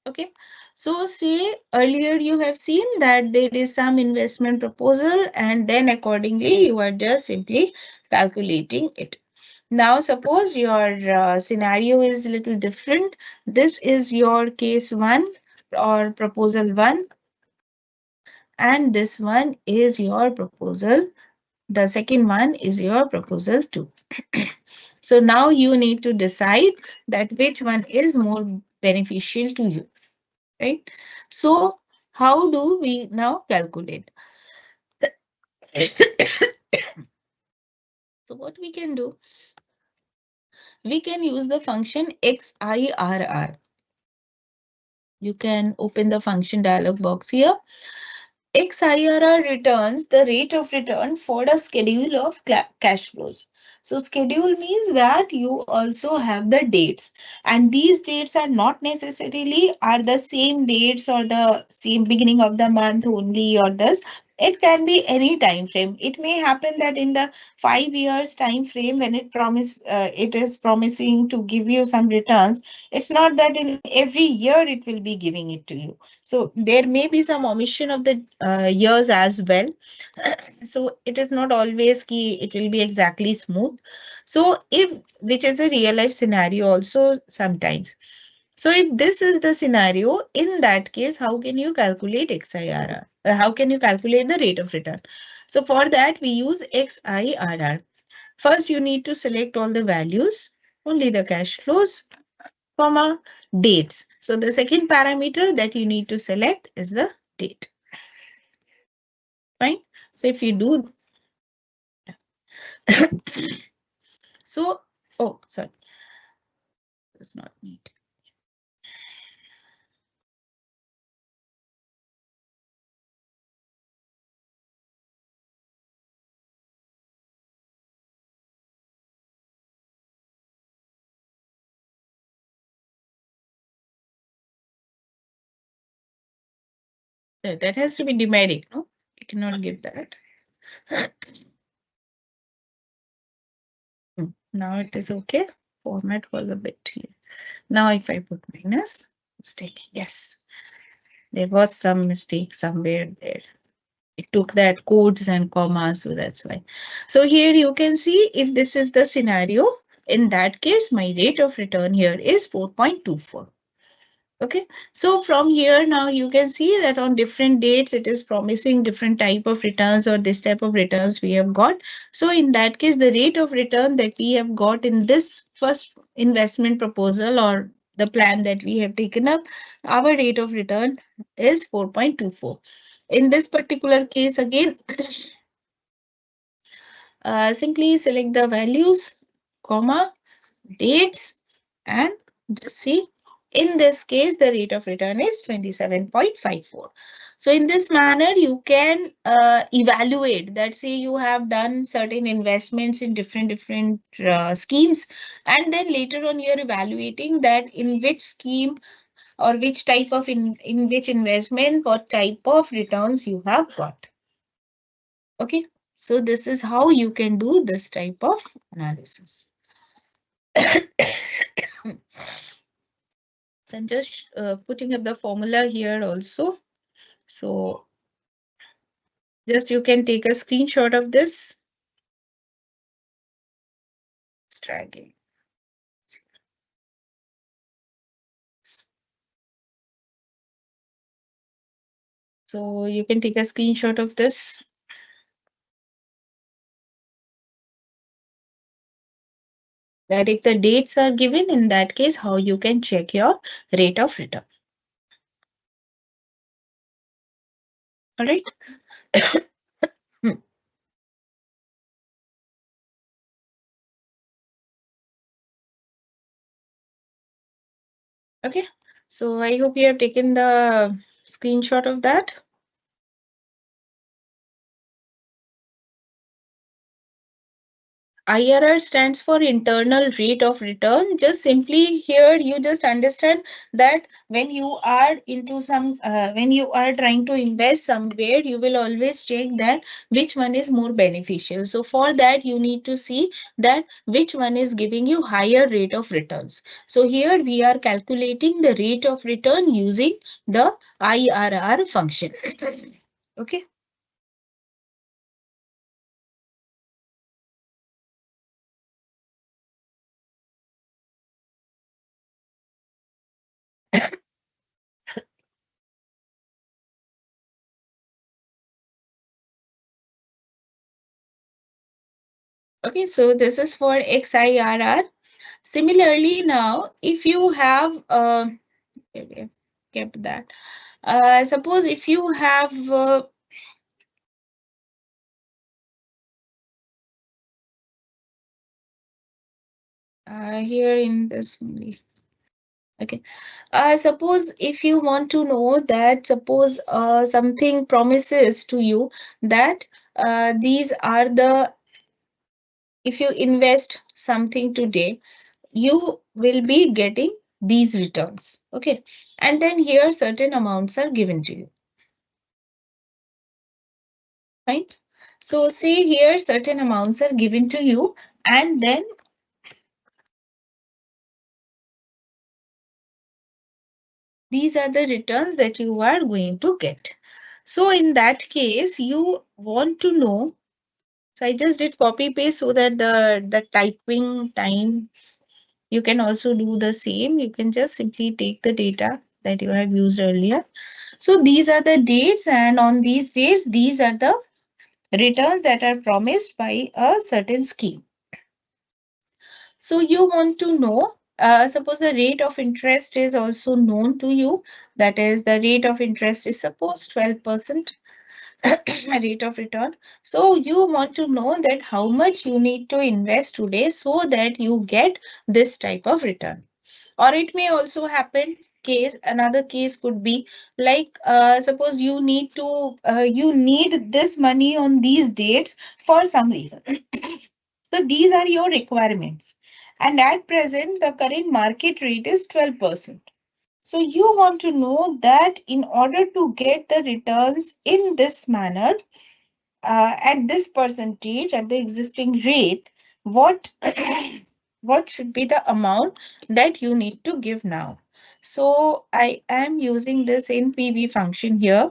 Okay, so say earlier you have seen that there is some investment proposal and then accordingly you are just simply calculating it. Now suppose your scenario is a little different. This is your case 1 or proposal 1 and this one is your proposal. The second one is your proposal 2. So now you need to decide that which one is more beneficial to you, right? So how do we now calculate? So what we can do, we can use the function XIRR. You can open the function dialog box here. XIRR returns the rate of return for the schedule of cash flows. So schedule means that you also have the dates, and these dates are not necessarily are the same dates or the same beginning of the month only or this. It can be any time frame. It may happen that in the 5 years time frame when it is promising to give you some returns. It's not that in every year it will be giving it to you. So there may be some omission of the years as well. So it is not always key, it will be exactly smooth. So if, which is a real life scenario also sometimes. So if this is the scenario, in that case, how can you calculate XIRR? How can you calculate the rate of return? So for that, we use XIRR. First, you need to select all the values, only the cash flows, comma, dates. So the second parameter that you need to select is the date. Fine. So if you do, so, oh, sorry, it's not neat. That has to be numeric, no? You cannot give that. Now it is okay. Format was a bit here. Now if I put minus, mistake, yes, there was some mistake somewhere there. It took that codes and commas, so that's why. So here you can see if this is the scenario, in that case, my rate of return here is 4.24. Okay, so from here now you can see that on different dates it is promising different type of returns or this type of returns we have got. So in that case, the rate of return that we have got in this first investment proposal or the plan that we have taken up, our rate of return is 4.24. In this particular case again, simply select the values, comma, dates, and just see. In this case, the rate of return is 27.54. So in this manner, you can evaluate that, say you have done certain investments in different schemes, and then later on you're evaluating that in which scheme or which type of in which investment, what type of returns you have got. Okay, so this is how you can do this type of analysis. So I'm just putting up the formula here also. So just you can take a screenshot of this. Let's try again. So you can take a screenshot of this. That if the dates are given, in that case, how you can check your rate of return. All right. Okay. So I hope you have taken the screenshot of that. IRR stands for internal rate of return. Just simply here, you just understand that when you are into some, when you are trying to invest somewhere, you will always check that which one is more beneficial. So for that, you need to see that which one is giving you higher rate of returns. So here we are calculating the rate of return using the IRR function. Okay. Okay, so this is for XIRR. Similarly, now, if you have okay, kept that. Suppose if you have here in this only. Okay. Suppose if you want to know that, suppose something promises to you that these are the, if you invest something today, you will be getting these returns. Okay. And then here certain amounts are given to you. Right? So see here certain amounts are given to you, and then these are the returns that you are going to get. So in that case, you want to know. So I just did copy paste so that the typing time, you can also do the same. You can just simply take the data that you have used earlier. So these are the dates, and on these dates, these are the returns that are promised by a certain scheme. So you want to know, suppose the rate of interest is also known to you. That is, the rate of interest is suppose 12% rate of return. So you want to know that how much you need to invest today so that you get this type of return. Or it may also happen case, another case could be like, suppose you need to, you need this money on these dates for some reason. So these are your requirements. And at present, the current market rate is 12%. So you want to know that in order to get the returns in this manner, at this percentage, at the existing rate, what, what should be the amount that you need to give now? So I am using this NPV function here.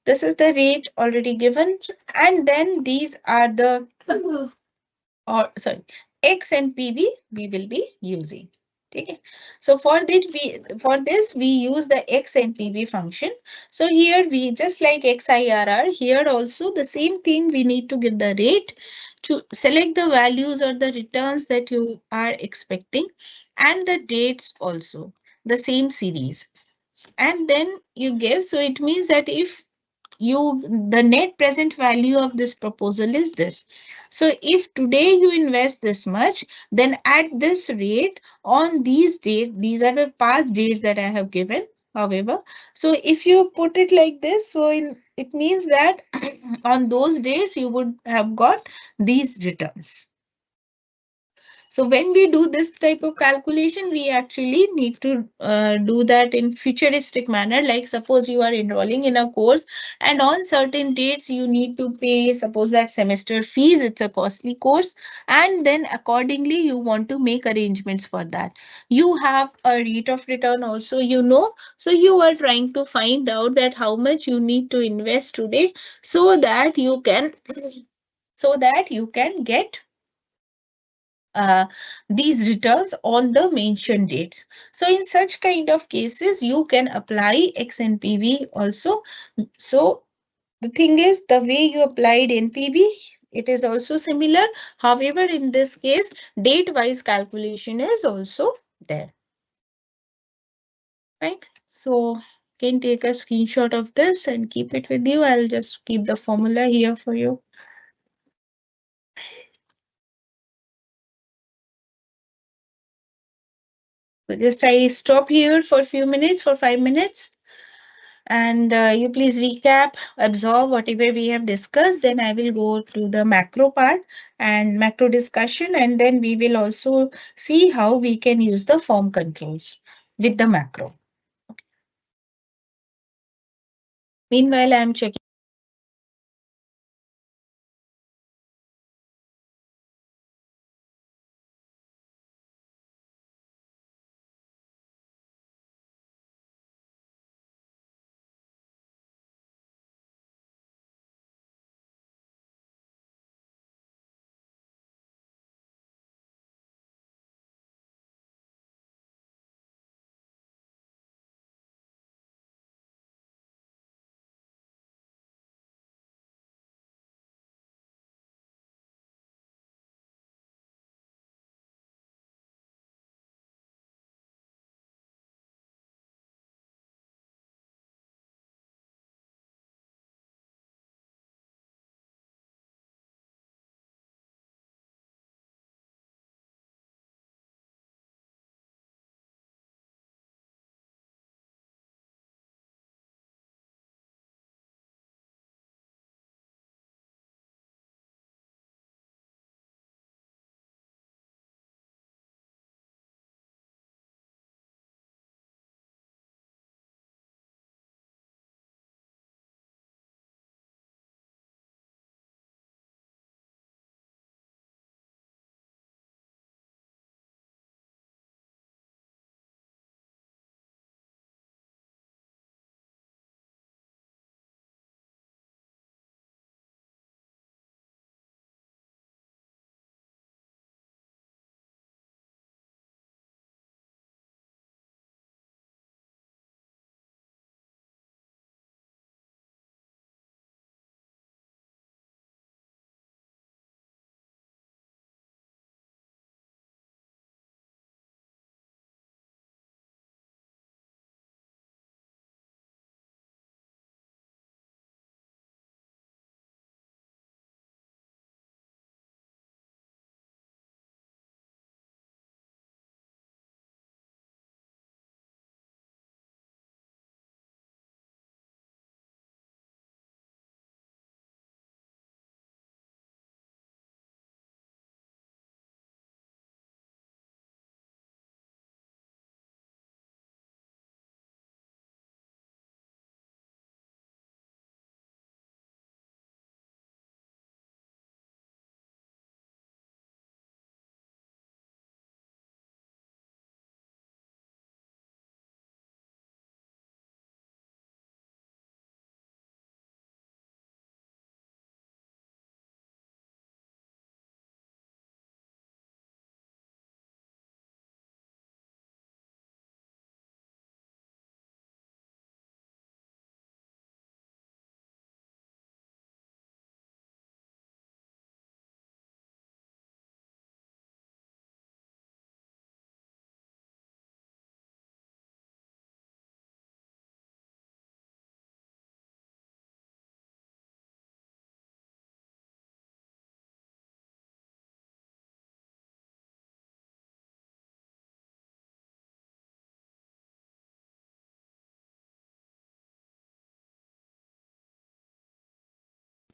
This is the rate already given, and then these are the or sorry, X and PV we will be using. Okay. So for this we use the X and PV function. So here we just like XIRR, here also the same thing, we need to give the rate to select the values or the returns that you are expecting, and the dates also, the same series. And then you give, so it means that if you, the net present value of this proposal is this. So if today you invest this much, then at this rate on these dates, these are the past dates that I have given. However, so if you put it like this, so it means that on those days you would have got these returns. So when we do this type of calculation, we actually need to do that in futuristic manner. Like suppose you are enrolling in a course and on certain dates you need to pay, suppose that semester fees, it's a costly course. And then accordingly, you want to make arrangements for that. You have a rate of return also, you know. So you are trying to find out that how much you need to invest today so that you can, so that you can get uh, these returns on the mentioned dates. So in such kind of cases, you can apply XNPV also. So the thing is, the way you applied NPV, it is also similar. However, in this case, date-wise calculation is also there. Right? So can take a screenshot of this and keep it with you. I'll just keep the formula here for you. So just I stop here for a few minutes, for 5 minutes. And you please recap, absorb whatever we have discussed. Then I will go to the macro part and macro discussion, and then we will also see how we can use the form controls with the macro. Meanwhile, I am checking.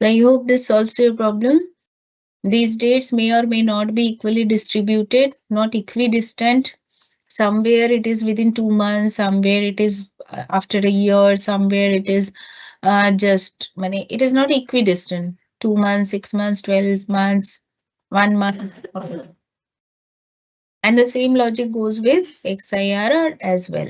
I hope this solves your problem. These dates may or may not be equally distributed, not equidistant. Somewhere it is within 2 months, somewhere it is after a year, somewhere it is just money. It is not equidistant. 2 months, 6 months, 12 months, 1 month. And the same logic goes with XIRR as well.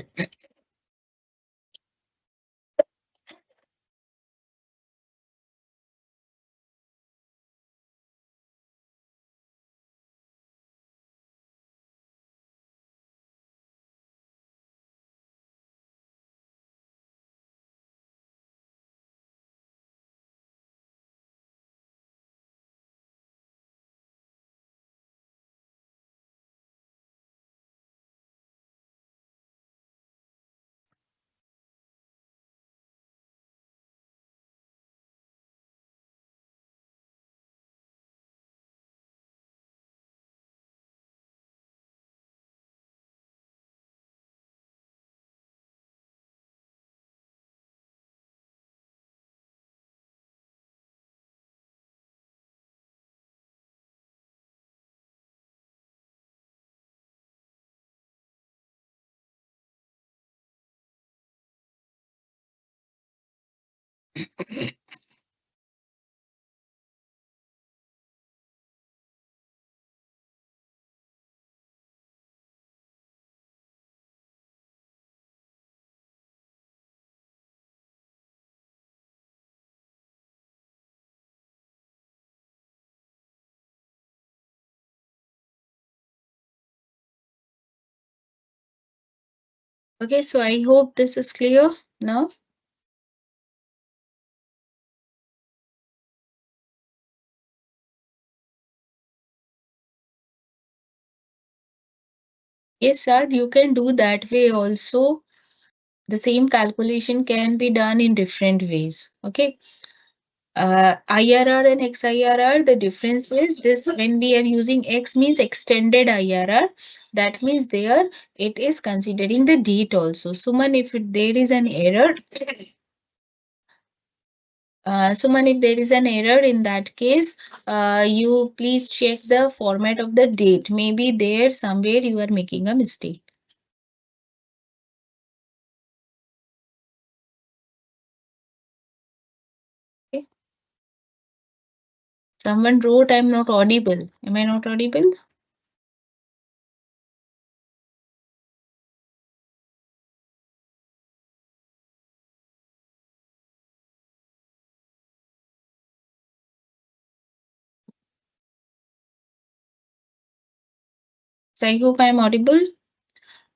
Okay, so I hope this is clear now. Yes, sir, you can do that way also. The same calculation can be done in different ways. Okay. IRR and XIRR, the difference is this: when we are using X means extended IRR, that means there it is considering the date also. Suman, if there is an error, Suman, if there is an error in that case, you please check the format of the date. Maybe there somewhere you are making a mistake. Okay. Someone wrote, I'm not audible. Am I not audible? So I hope I am audible.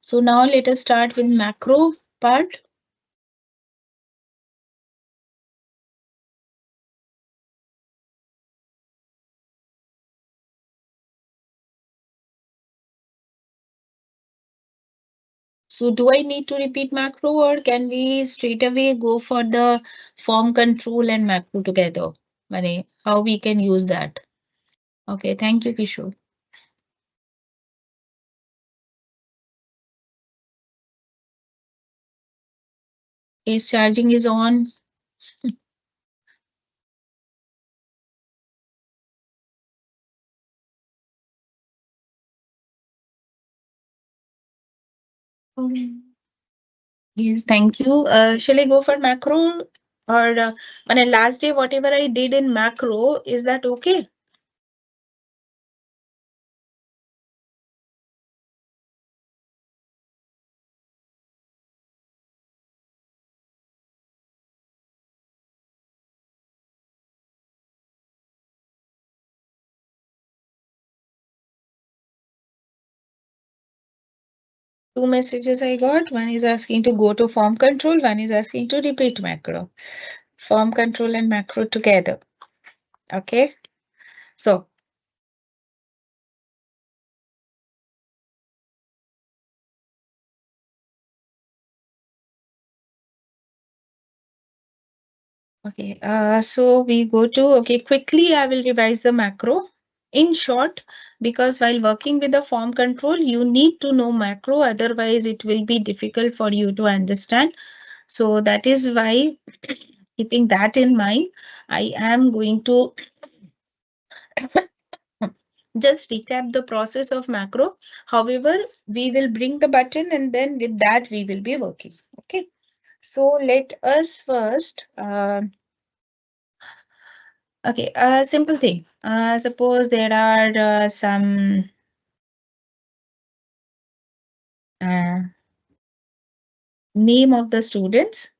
So now let us start with macro part. So do I need to repeat macro, or can we straight away go for the form control and macro together? Mane, how we can use that? Okay, thank you, Kishore. Is charging is on. Yes, thank you. Shall I go for macro, or on a last day, whatever I did in macro, is that okay? Two messages I got. One is asking to go to form control. One is asking to repeat macro. Form control and macro together. Okay. So, okay. So we go to, okay, quickly I will revise the macro. In short, because while working with the form control, you need to know macro, otherwise it will be difficult for you to understand. So that is why, keeping that in mind, I am going to just recap the process of macro. However, we will bring the button and then with that we will be working. Okay. So let us first, okay, a simple thing. Suppose there are some uh, name of the students,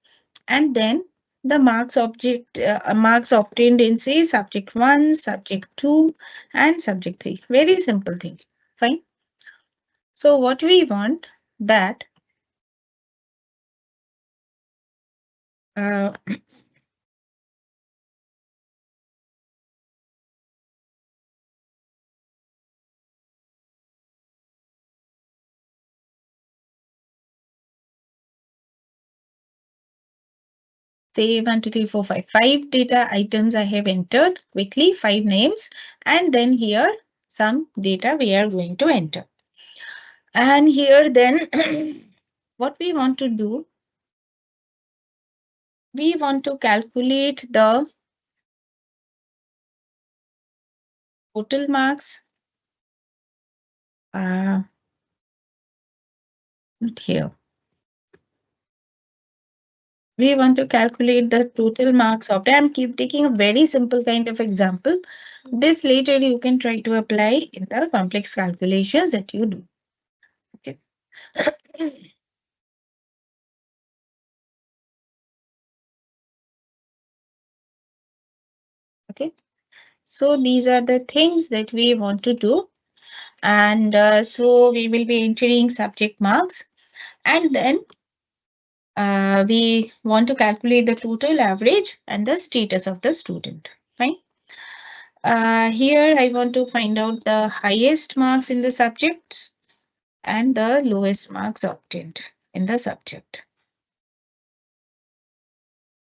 and then the marks obtained in, say, subject 1, subject 2, and subject 3. Very simple thing. Fine. So what we want that uh, say 1, 2, 3, 4, 5. 5 data items I have entered quickly, 5 names, and then here some data we are going to enter. And here then what we want to do, we want to calculate the total marks. Not here. we want to calculate the total marks of. I'm keep taking a very simple kind of example. This later you can try to apply in the complex calculations that you do. Okay. Okay. So these are the things that we want to do. And so we will be entering subject marks. And then we want to calculate the total average and the status of the student. Fine. Here I want to find out the highest marks in the subjects and the lowest marks obtained in the subject.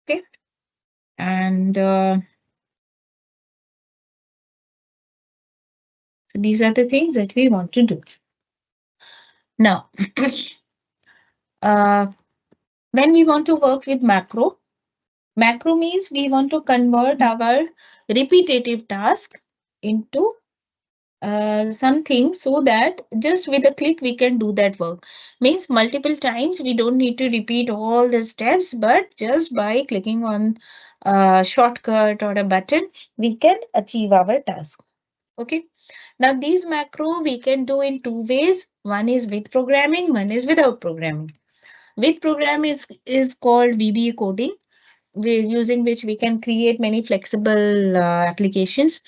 Okay. And these are the things that we want to do. Now, when we want to work with macro, macro means we want to convert our repetitive task into something so that just with a click we can do that work. Means multiple times we don't need to repeat all the steps, but just by clicking on a shortcut or a button, we can achieve our task. Okay. Now these macro we can do in two ways. One is with programming, one is without programming. With program is called VBA coding, using which we can create many flexible applications.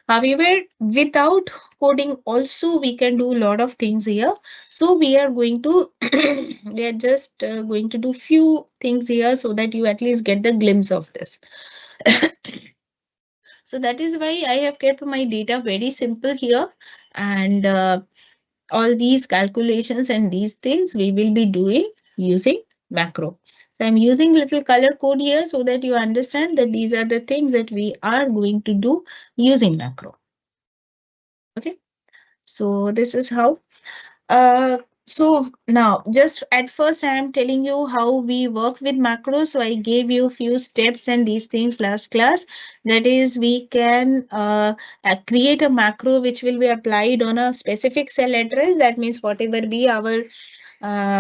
However, without coding also we can do a lot of things here. So we are going to we are just going to do few things here so that you at least get the glimpse of this. So that is why I have kept my data very simple here, and all these calculations and these things we will be doing using macro. So I'm using little color code here so that you understand that these are the things that we are going to do using macro. Okay, so this is how. So now just at first I am telling you how we work with macros. So I gave you a few steps and these things last class. That is, we can create a macro which will be applied on a specific cell address. That means whatever be our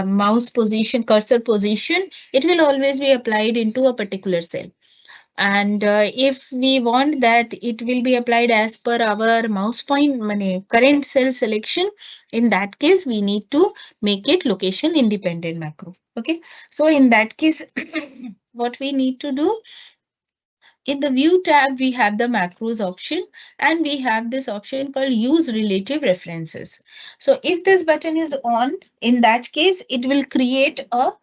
mouse position, cursor position, it will always be applied into a particular cell. And if we want that it will be applied as per our mouse point current cell selection, in that case we need to make it location independent macro. Okay, so in that case what we need to do, in the view tab we have the macros option, and we have this option called use relative references. So if this button is on, in that case it will create a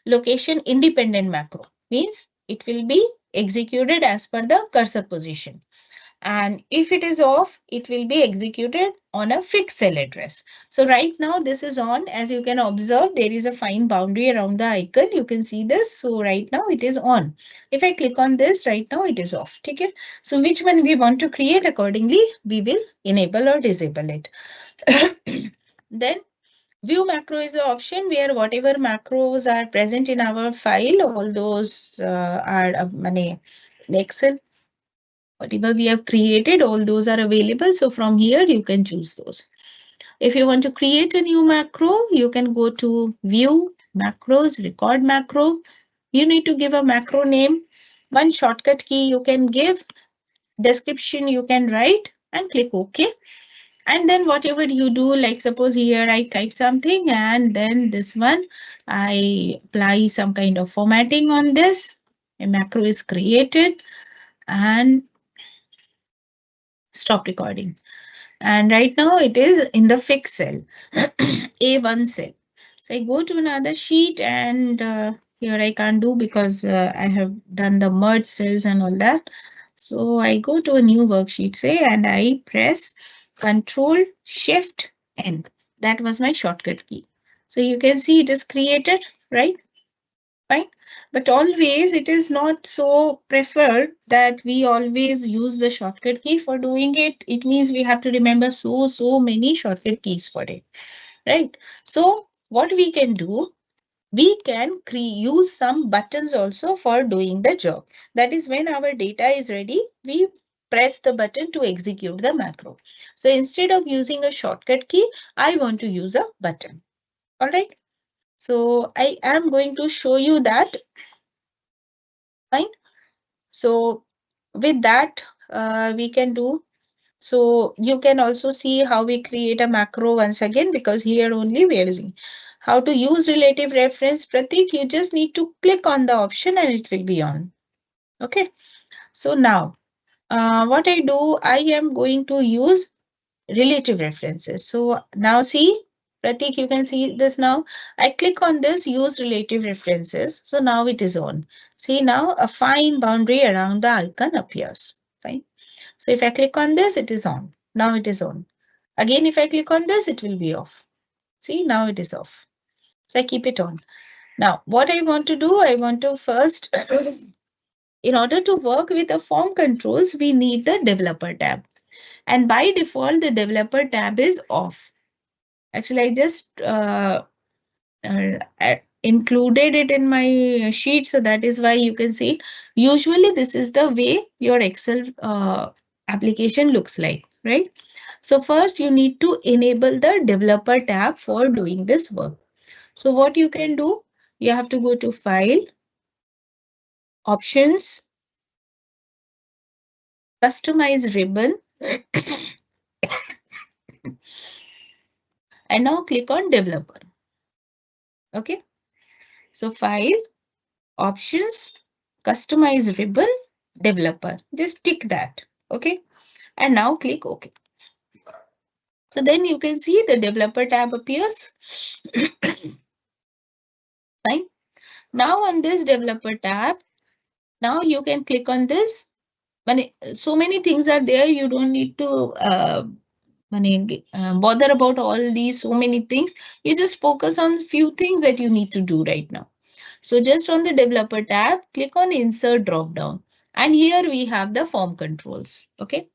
location independent macro, means it will be executed as per the cursor position. And if it is off, it will be executed on a fixed cell address. So right now this is on. As you can observe, there is a fine boundary around the icon. You can see this. So right now it is on. If I click on this, right now it is off. Okay. So which one we want to create, accordingly, we will enable or disable it. Then view macro is the option where whatever macros are present in our file, all those are in Excel, whatever we have created, all those are available. So from here, you can choose those. If you want to create a new macro, you can go to view, macros, record macro. You need to give a macro name. One shortcut key you can give, description you can write, and click OK. And then whatever you do, like suppose here I type something and then this one, I apply some kind of formatting on this. A macro is created and stop recording. And right now it is in the fixed cell, A1 cell. So I go to another sheet and here I can't do because I have done the merge cells and all that. So I go to a new worksheet, say, and I press Control Shift N. That was my shortcut key. So you can see it is created, right? Fine. But always it is not so preferred that we always use the shortcut key for doing it. It means we have to remember so many shortcut keys for it, right? So what we can do, we can use some buttons also for doing the job. That is, when our data is ready, we press the button to execute the macro. So instead of using a shortcut key, I want to use a button. All right. So I am going to show you that Fine. So with that, we can do. So you can also see how we create a macro once again, because here only we are using how to use relative reference. Pratik, you just need to click on the option and it will be on. Okay. So now what I do, I am going to use relative references. So now see, Pratik, you can see this now. I click on this, use relative references. So now it is on. See now a fine boundary around the icon appears. Fine. So if I click on this, it is on. Now it is on. Again, if I click on this, it will be off. See, now it is off. So I keep it on. Now, what I want to do, I want to first, in order to work with the form controls, we need the developer tab. And by default, the developer tab is off. Actually, I just included it in my sheet, so that is why you can see it. Usually, this is the way your Excel application looks like, right? So first, you need to enable the developer tab for doing this work. So what you can do, you have to go to File, Options, Customize Ribbon, and now click on Developer. Okay. So File, Options, Customize Ribbon, Developer. Just tick that. Okay. And now click OK. So then you can see the Developer tab appears. Fine. Now on this Developer tab, now you can click on this. So many things are there. You don't need to bother about all these so many things. You just focus on few things that you need to do right now. So just on the developer tab, click on insert drop down, and here we have the form controls. Okay,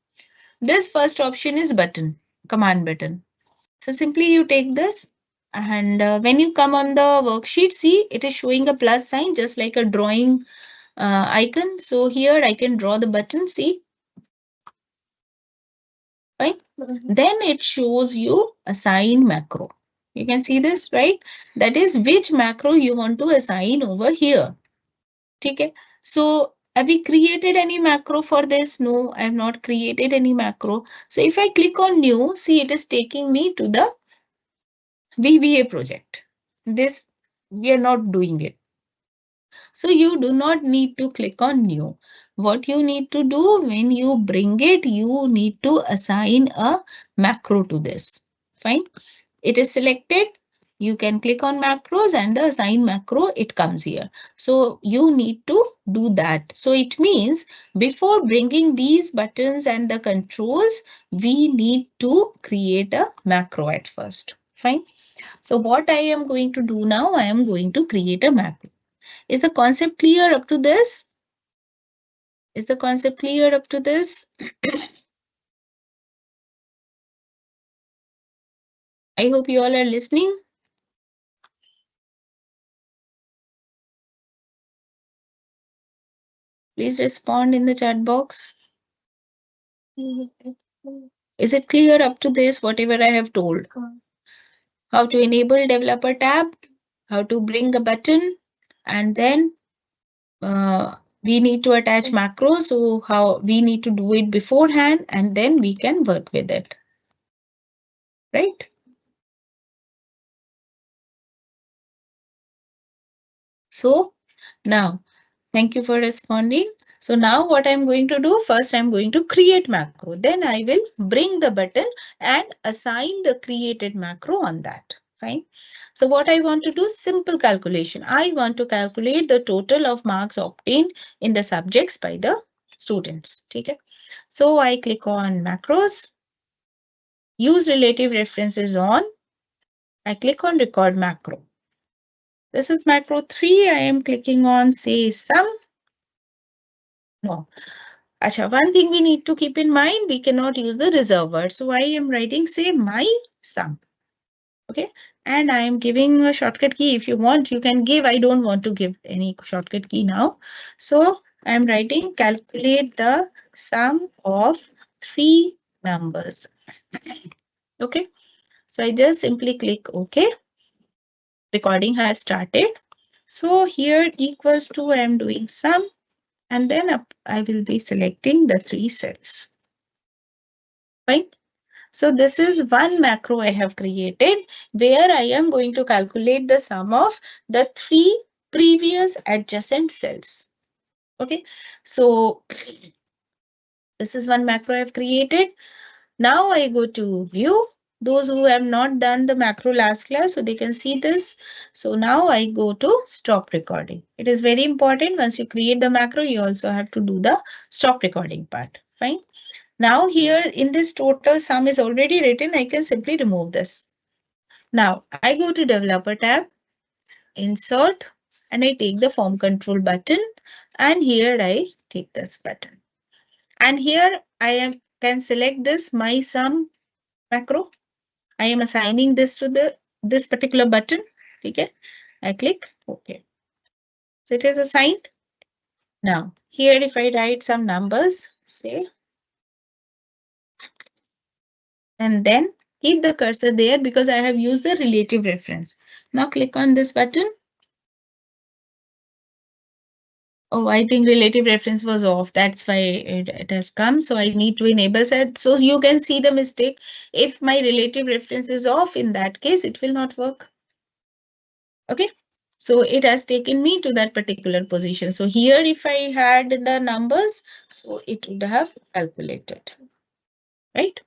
this first option is button, command button. So simply you take this, and when you come on the worksheet, see it is showing a plus sign just like a drawing icon. So here I can draw the button, see. Right? Then it shows you assign macro. You can see this, right? That is which macro you want to assign over here. Okay. So have we created any macro for this? No, I have not created any macro. So if I click on new, see it is taking me to the VBA project. This we are not doing it. So you do not need to click on new. What you need to do when you bring it, you need to assign a macro to this. Fine. It is selected. You can click on macros and the assign macro, it comes here. So you need to do that. So it means before bringing these buttons and the controls, we need to create a macro at first. Fine. So what I am going to do now, I am going to create a macro. Is the concept clear up to this? Is the concept clear up to this? I hope you all are listening. Please respond in the chat box. Is it clear up to this, whatever I have told? How to enable developer tab, how to bring a button, and then we need to attach macros. So how we need to do it beforehand, and then we can work with it. Right? So now, thank you for responding. So now what I'm going to do, first I'm going to create macro. Then I will bring the button and assign the created macro on that. Fine. So what I want to do, simple calculation. I want to calculate the total of marks obtained in the subjects by the students. Okay. So I click on macros, use relative references on. I click on record macro. This is macro 3. I am clicking on say sum. No. Acha, one thing we need to keep in mind, we cannot use the reserve word. So I am writing say my sum. Okay. And I am giving a shortcut key. If you want, you can give. I don't want to give any shortcut key now. So I am writing calculate the sum of 3 numbers. Okay. So I just simply click OK. Recording has started. So here equals to I am doing sum. and then I will be selecting the 3 cells. Fine. So this is one macro I have created where I am going to calculate the sum of the 3 previous adjacent cells. Okay, so this is one macro I have created. Now I go to view. Those who have not done the macro last class, so they can see this. So now I go to stop recording. It is very important. Once you create the macro, you also have to do the stop recording part. Fine. Now here in this total sum is already written. I can simply remove this. Now I go to developer tab, insert, and I take the form control button. And here I take this button. And here I can select this my sum macro. I am assigning this to this particular button. Okay, I click OK. So it is assigned. Now here if I write some numbers, say, and then keep the cursor there because I have used the relative reference. Now click on this button. Oh, I think relative reference was off. That's why it has come. So I need to enable set. So you can see the mistake. If my relative reference is off, in that case, it will not work. Okay. So it has taken me to that particular position. So here, if I had the numbers, so it would have calculated. Right.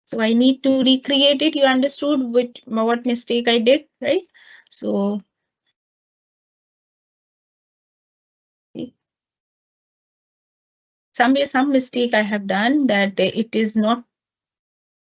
So I need to recreate it. You understood what mistake I did, right? So some mistake I have done that it is not,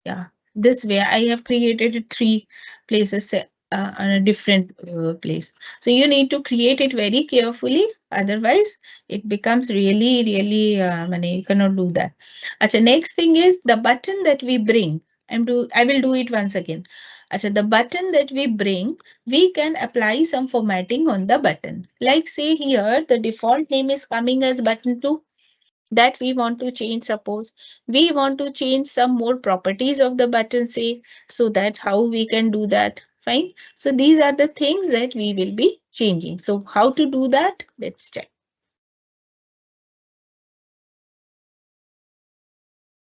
yeah, this way I have created 3 places on a different place. So you need to create it very carefully, otherwise it becomes really you cannot do that. Achha, next thing is the button that we bring. I will do it once again. Achha, the button that we bring, we can apply some formatting on the button. Like say here, the default name is coming as button 2. That we want to change. Suppose we want to change some more properties of the button, say, so that how we can do that. Fine. So these are the things that we will be changing. So how to do that? Let's check.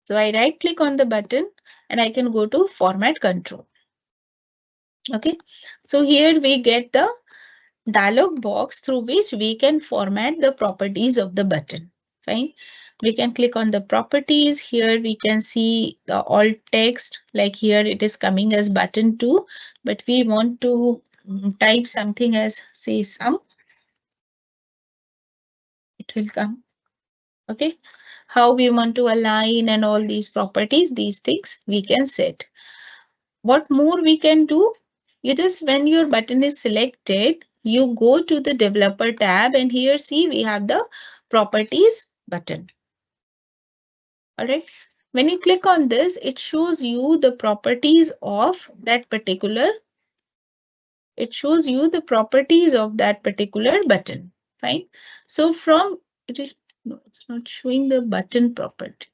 So I right click on the button and I can go to format control. Okay. So here we get the dialog box through which we can format the properties of the button. Fine. We can click on the properties. Here we can see the alt text, like here it is coming as button 2, but we want to type something as say sum. It will come. Okay. How we want to align and all these properties, these things we can set. What more we can do? You just, when your button is selected, you go to the developer tab and here see we have the properties button. All right. When you click on this, it shows you the properties of that particular. It shows you the properties of that particular button. Fine. So from it is, no, it's not showing the button property.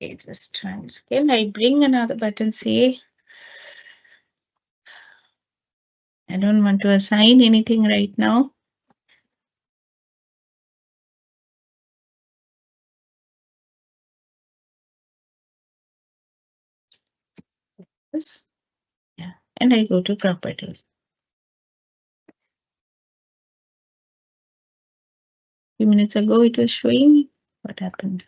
Okay, just try. Can I bring another button? Say, I don't want to assign anything right now. This. Yeah, and I go to properties. A few minutes ago, it was showing. What happened?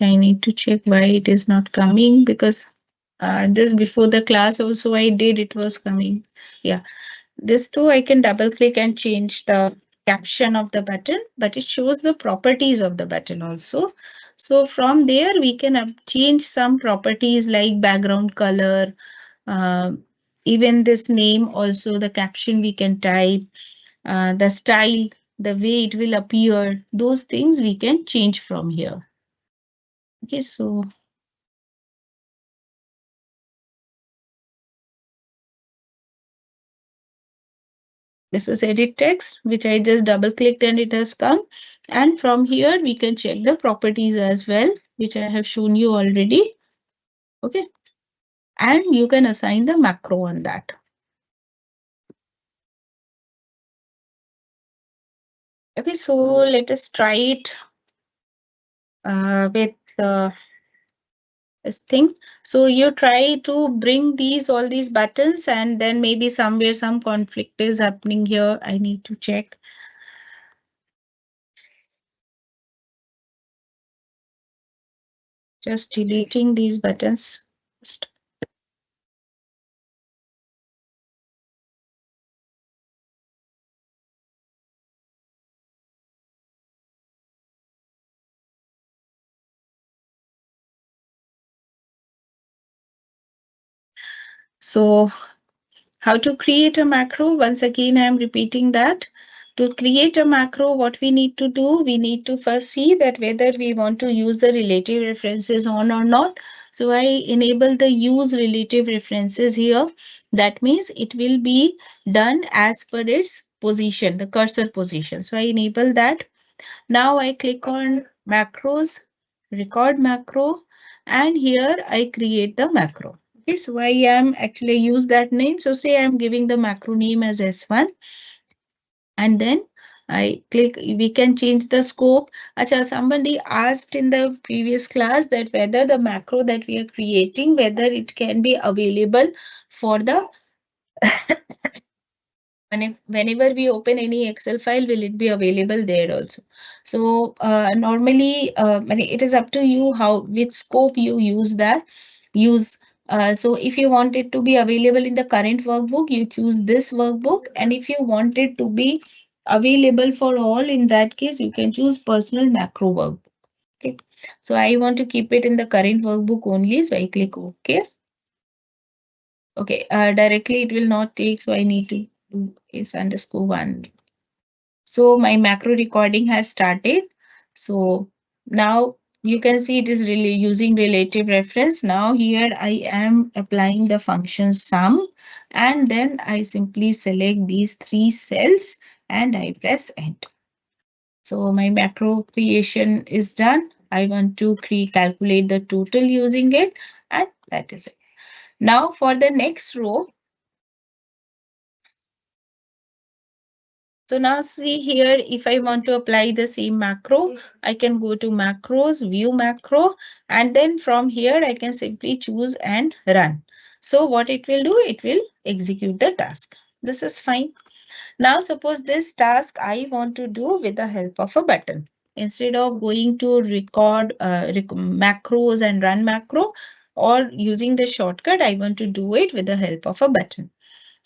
I need to check why it is not coming, because this before the class also I did, it was coming. Yeah, this too I can double click and change the caption of the button, but it shows the properties of the button also. So from there, we can change some properties like background color, uh, even this name also, the caption we can type, the style, the way it will appear, those things we can change from here. Okay, so this was edit text, which I just double clicked and it has come. And from here, we can check the properties as well, which I have shown you already. Okay. And you can assign the macro on that. Okay, so let us try it with this thing. So you try to bring all these buttons, and then maybe somewhere some conflict is happening here. I need to check. Just deleting these buttons. So how to create a macro? Once again, I am repeating that. To create a macro, what we need to do, we need to first see that whether we want to use the relative references on or not. So I enable the use relative references here. That means it will be done as per its position, the cursor position. So I enable that. Now I click on macros, record macro, and here I create the macro. Okay, so I am actually use that name. So say I'm giving the macro name as S1, and then I click, we can change the scope. Acha, somebody asked in the previous class that whether the macro that we are creating, whether it can be available for the and whenever we open any Excel file, will it be available there also? So normally, it is up to you how which scope you use that. Use so if you want it to be available in the current workbook, you choose this workbook, and if you want it to be available for all, in that case, you can choose personal macro workbook. Okay, so I want to keep it in the current workbook only, so I click OK. Okay, directly it will not take, so I need to do is underscore one. So my macro recording has started. So now you can see it is really using relative reference. Now here I am applying the function sum, and then I simply select these three cells and I press enter. So my macro creation is done. I want to calculate the total using it, and that is it. Now for the next row, so now see here, if I want to apply the same macro, I can go to macros, view macro, and then from here I can simply choose and run. So what it will do, it will execute the task. This is fine. Now suppose this task I want to do with the help of a button. Instead of going to record macros and run macro or using the shortcut, I want to do it with the help of a button.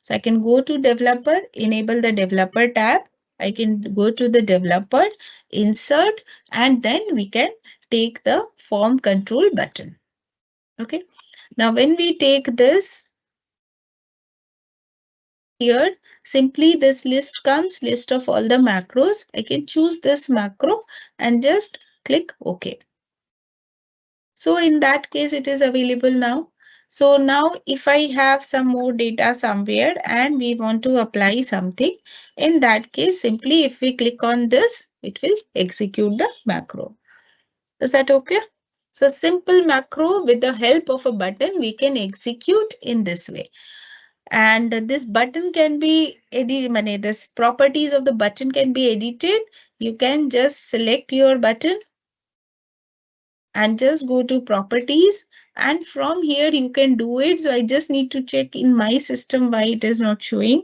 So I can go to developer, enable the developer tab. I can go to the developer, insert, and then we can take the form control button. Okay. Now when we take this, here, simply this list comes, list of all the macros. I can choose this macro and just click OK. So in that case, it is available now. So now if I have some more data somewhere and we want to apply something, in that case, simply if we click on this, it will execute the macro. Is that okay? So simple macro with the help of a button, we can execute in this way. And this button can be edited, this properties of the button can be edited. You can just select your button and just go to properties, and from here you can do it. So I just need to check in my system why it is not showing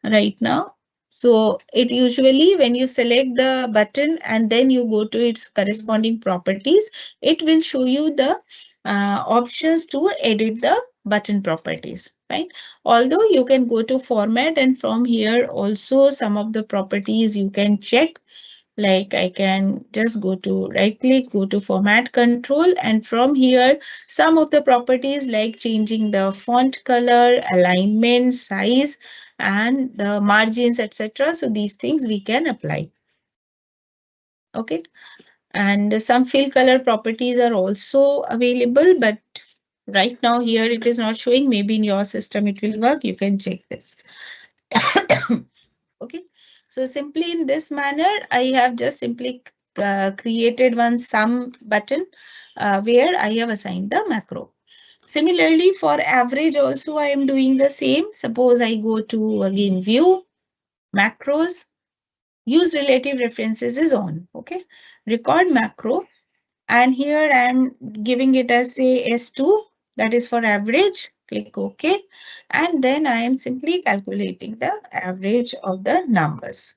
right now. So it usually when you select the button and then you go to its corresponding properties, it will show you the options to edit the button properties, right? Although you can go to format, and from here also some of the properties you can check, Like I can just go to right click, go to format control, and from here, some of the properties like changing the font color, alignment, size, and the margins, etc. So these things we can apply. Okay. And some fill color properties are also available, but right now here it is not showing. Maybe in your system it will work. You can check this. Okay, so simply in this manner, I have just simply created one sum button where I have assigned the macro. Similarly, for average also I am doing the same. Suppose I go to again view, macros, use relative references is on. Okay, record macro, and here I am giving it as say S2, that is for average. Click OK, and then I am simply calculating the average of the numbers.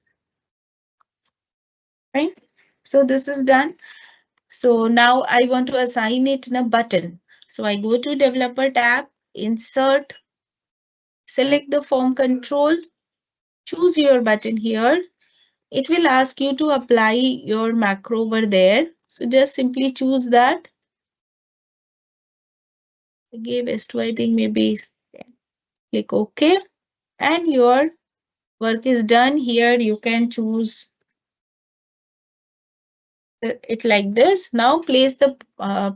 Right? So this is done. So now I want to assign it in a button. So I go to developer tab, insert, select the form control, choose your button here. It will ask you to apply your macro over there. So just simply choose that. I gave S2, I think maybe click OK. And your work is done. Here you can choose it like this. Now place the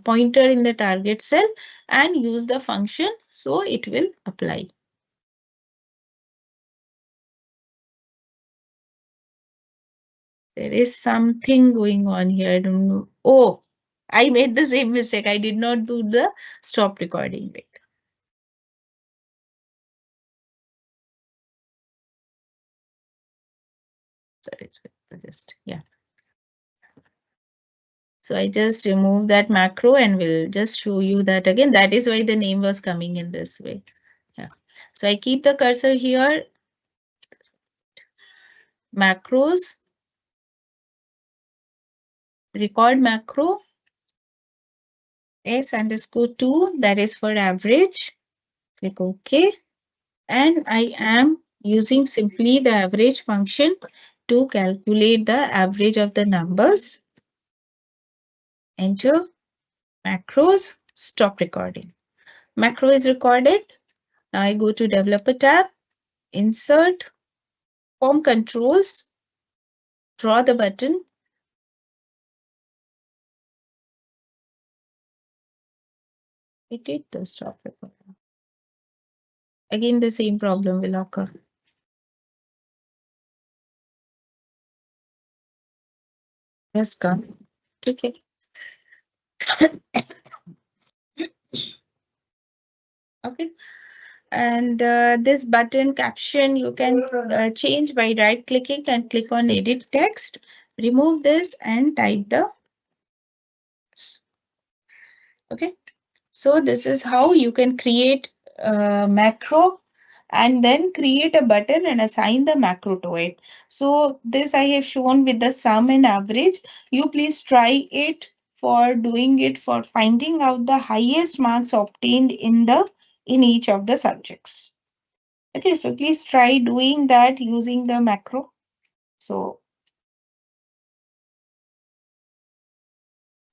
pointer in the target cell and use the function so it will apply. There is something going on here. I don't know. Oh, I made the same mistake. I did not do the stop recording bit. Sorry, just, yeah. So I just remove that macro and will just show you that again. That is why the name was coming in this way. Yeah. So I keep the cursor here. Macros, record macro, S_2, that is for average. Click OK. And I am using simply the average function to calculate the average of the numbers. Enter macros, stop recording. Macro is recorded. Now I go to developer tab, insert, form controls, draw the button. It did the stop recording. Again, the same problem will occur. Yes, come. Okay. Okay. And this button caption you can change by right clicking and click on edit text. Remove this and type the. Okay. So this is how you can create a macro and then create a button and assign the macro to it. So this I have shown with the sum and average. You please try it for doing it for finding out the highest marks obtained in each of the subjects. Okay, so please try doing that using the macro. So,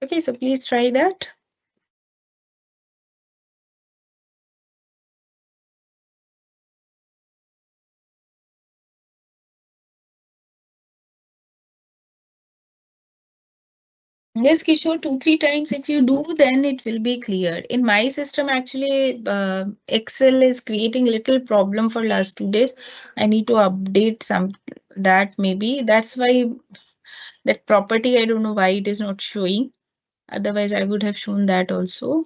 okay, so please try that. Yes, Kishore, 2-3 times if you do, then it will be clear. In my system, actually, Excel is creating little problem for last 2 days. I need to update some that maybe. That's why that property, I don't know why it is not showing. Otherwise, I would have shown that also.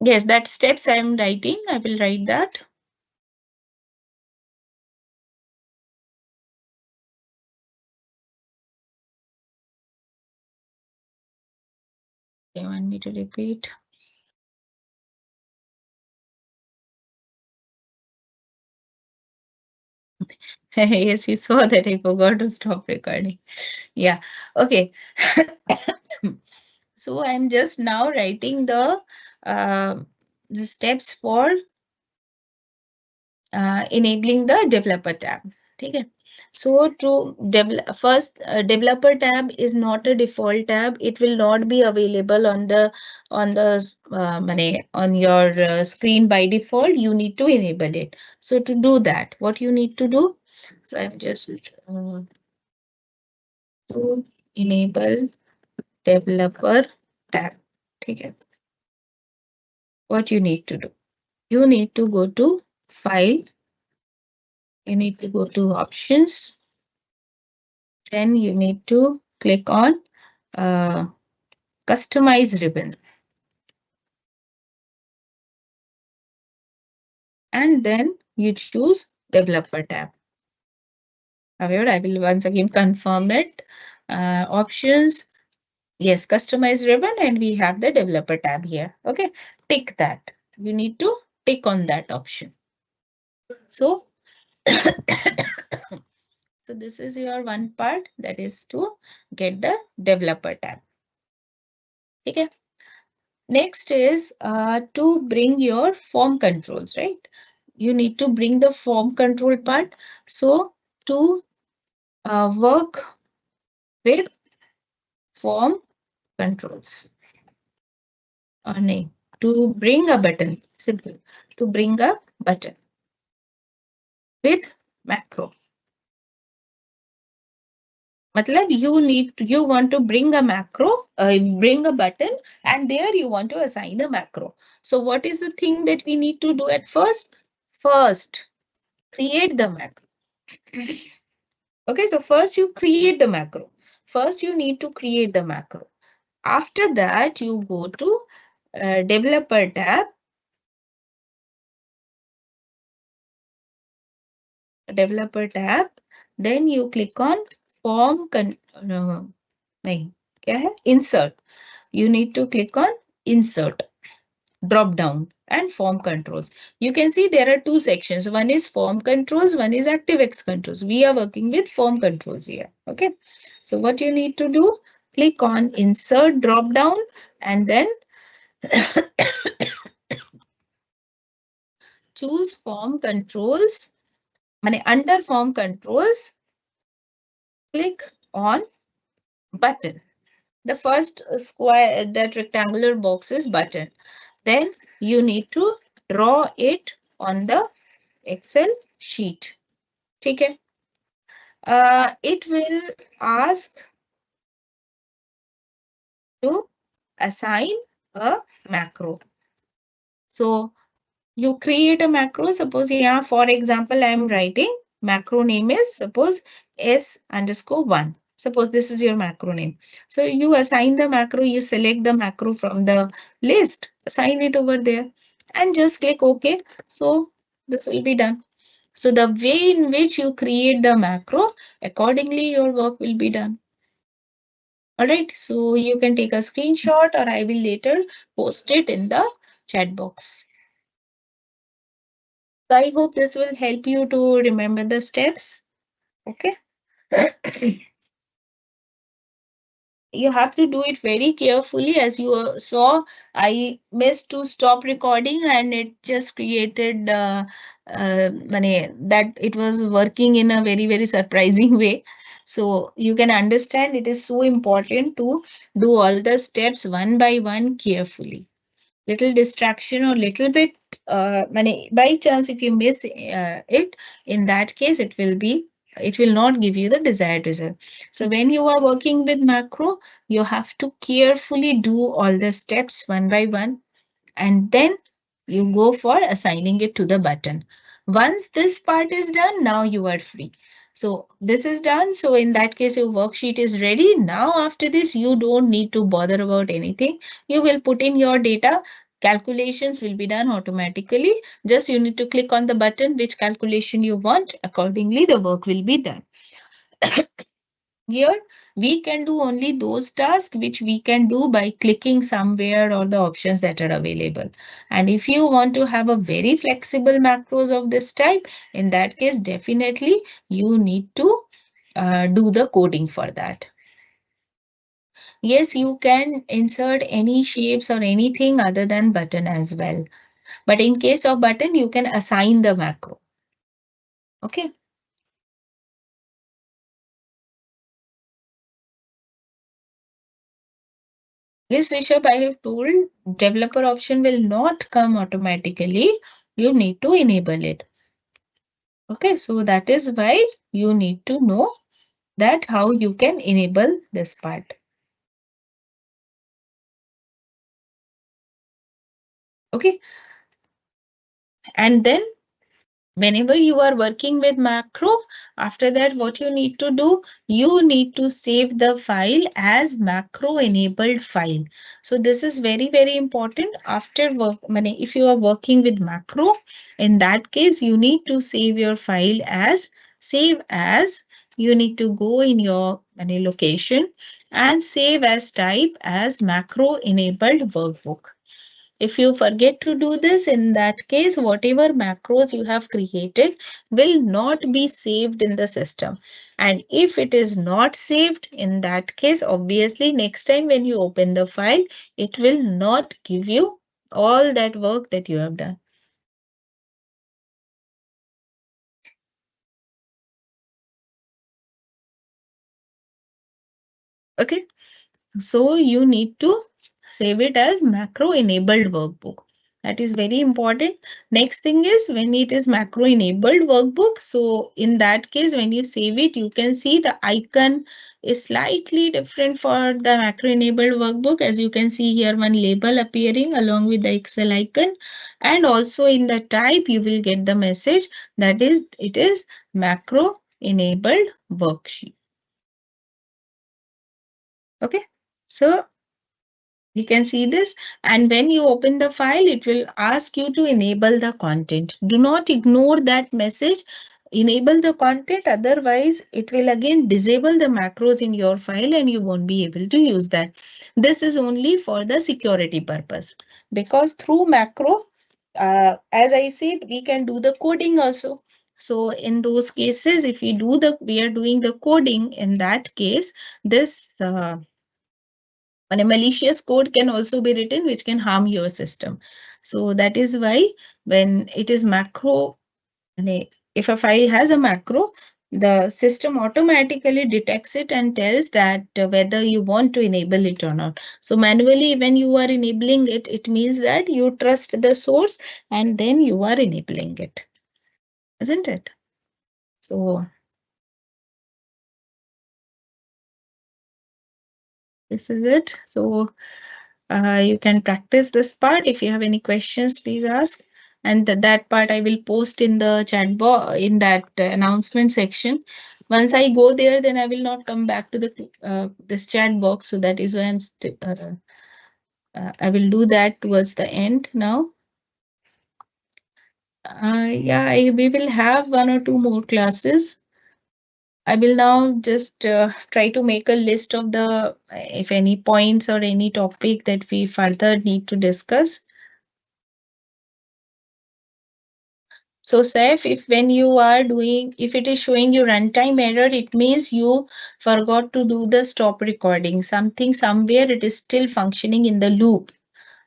Yes, that steps I am writing. I will write that. You want me to repeat? Yes, you saw that I forgot to stop recording. Yeah, okay. So I'm just now writing the steps for enabling the developer tab. Okay. So to first, developer tab is not a default tab. It will not be available on the on your screen by default. You need to enable it. So to do that, what you need to do? So I'm just to enable developer tab. Okay. What you need to do? You need to go to File. You need to go to Options. Then you need to click on Customize ribbon. And then you choose Developer tab. However, I will once again confirm it. Options, yes, Customize ribbon, and we have the Developer tab here. Okay, tick that. You need to tick on that option. So, so this is your one part, that is to get the Developer tab. Okay. Next is to bring your form controls, right? You need to bring the form control part. So to work with form controls, or no, to bring a button, simple, to bring a button with macro. Matlab you want to bring a macro, bring a button, and there you want to assign a macro. So what is the thing that we need to do at first? First, create the macro. Okay, so first you create the macro. First you need to create the macro. After that, you go to Developer tab. Developer tab. Then you click on Form Insert. You need to click on Insert. Drop down and Form Controls. You can see there are two sections. One is Form Controls, one is ActiveX Controls. We are working with Form Controls here. Okay. So what you need to do, click on Insert drop down and then choose Form Controls. Under Form Controls, click on Button. The first square, that rectangular box is button. Then you need to draw it on the Excel sheet. Okay. It will ask to assign a macro. So you create a macro. Suppose here, for example, I am writing macro name is suppose S_1. Suppose this is your macro name. So you assign the macro, you select the macro from the list, assign it over there and just click OK. So this will be done. So the way in which you create the macro, accordingly your work will be done. All right, so you can take a screenshot or I will later post it in the chat box. So I hope this will help you to remember the steps. Okay. You have to do it very carefully. As you saw, I missed to stop recording and it just created that it was working in a very, very surprising way. So you can understand it is so important to do all the steps one by one carefully. Little distraction or little bit, by chance, if you miss it, in that case, it will not give you the desired result. So when you are working with macro, you have to carefully do all the steps one by one, and then you go for assigning it to the button. Once this part is done, now you are free. So this is done. So in that case, your worksheet is ready. Now after this, you don't need to bother about anything. You will put in your data. Calculations will be done automatically. Just you need to click on the button which calculation you want. Accordingly, the work will be done. Here, we can do only those tasks which we can do by clicking somewhere or the options that are available. And if you want to have a very flexible macros of this type, in that case, definitely you need to do the coding for that. Yes, you can insert any shapes or anything other than button as well. But in case of button, you can assign the macro. Okay. Yes, Rishabh, I have told developer option will not come automatically. You need to enable it. Okay, so that is why you need to know that how you can enable this part. Okay, and then whenever you are working with macro, after that, what you need to do, you need to save the file as macro enabled file. So this is very, very important after work. If you are working with macro, in that case, you need to save your file as save as. You need to go in your location and save as type as macro enabled workbook. If you forget to do this, in that case, whatever macros you have created will not be saved in the system. And if it is not saved, in that case, obviously, next time when you open the file, it will not give you all that work that you have done. Okay. So you need to save it as macro enabled workbook. That is very important. Next thing is when it is macro enabled workbook. So in that case, when you save it, you can see the icon is slightly different for the macro enabled workbook. As you can see here, one label appearing along with the Excel icon. And also in the type, you will get the message that is, it is macro enabled worksheet. Okay. So you can see this, and when you open the file, it will ask you to enable the content. Do not ignore that message. Enable the content, otherwise it will again disable the macros in your file and you won't be able to use that. This is only for the security purpose, because through macro, as I said, we can do the coding also. So in those cases, if we are doing the coding, in that case, this and a malicious code can also be written which can harm your system. So that is why when it is macro, if a file has a macro, the system automatically detects it and tells that whether you want to enable it or not. So manually, when you are enabling it, it means that you trust the source and then you are enabling it, isn't it? So this is it. So you can practice this part. If you have any questions, please ask. And that part I will post in the chat box in that announcement section. Once I go there, then I will not come back to the this chat box. So that is why I will do that towards the end now. Yeah, we will have one or two more classes. I will now just try to make a list of the if any points or any topic that we further need to discuss. So Saif, if when you are doing, if it is showing you runtime error, it means you forgot to do the stop recording. Something somewhere it is still functioning in the loop.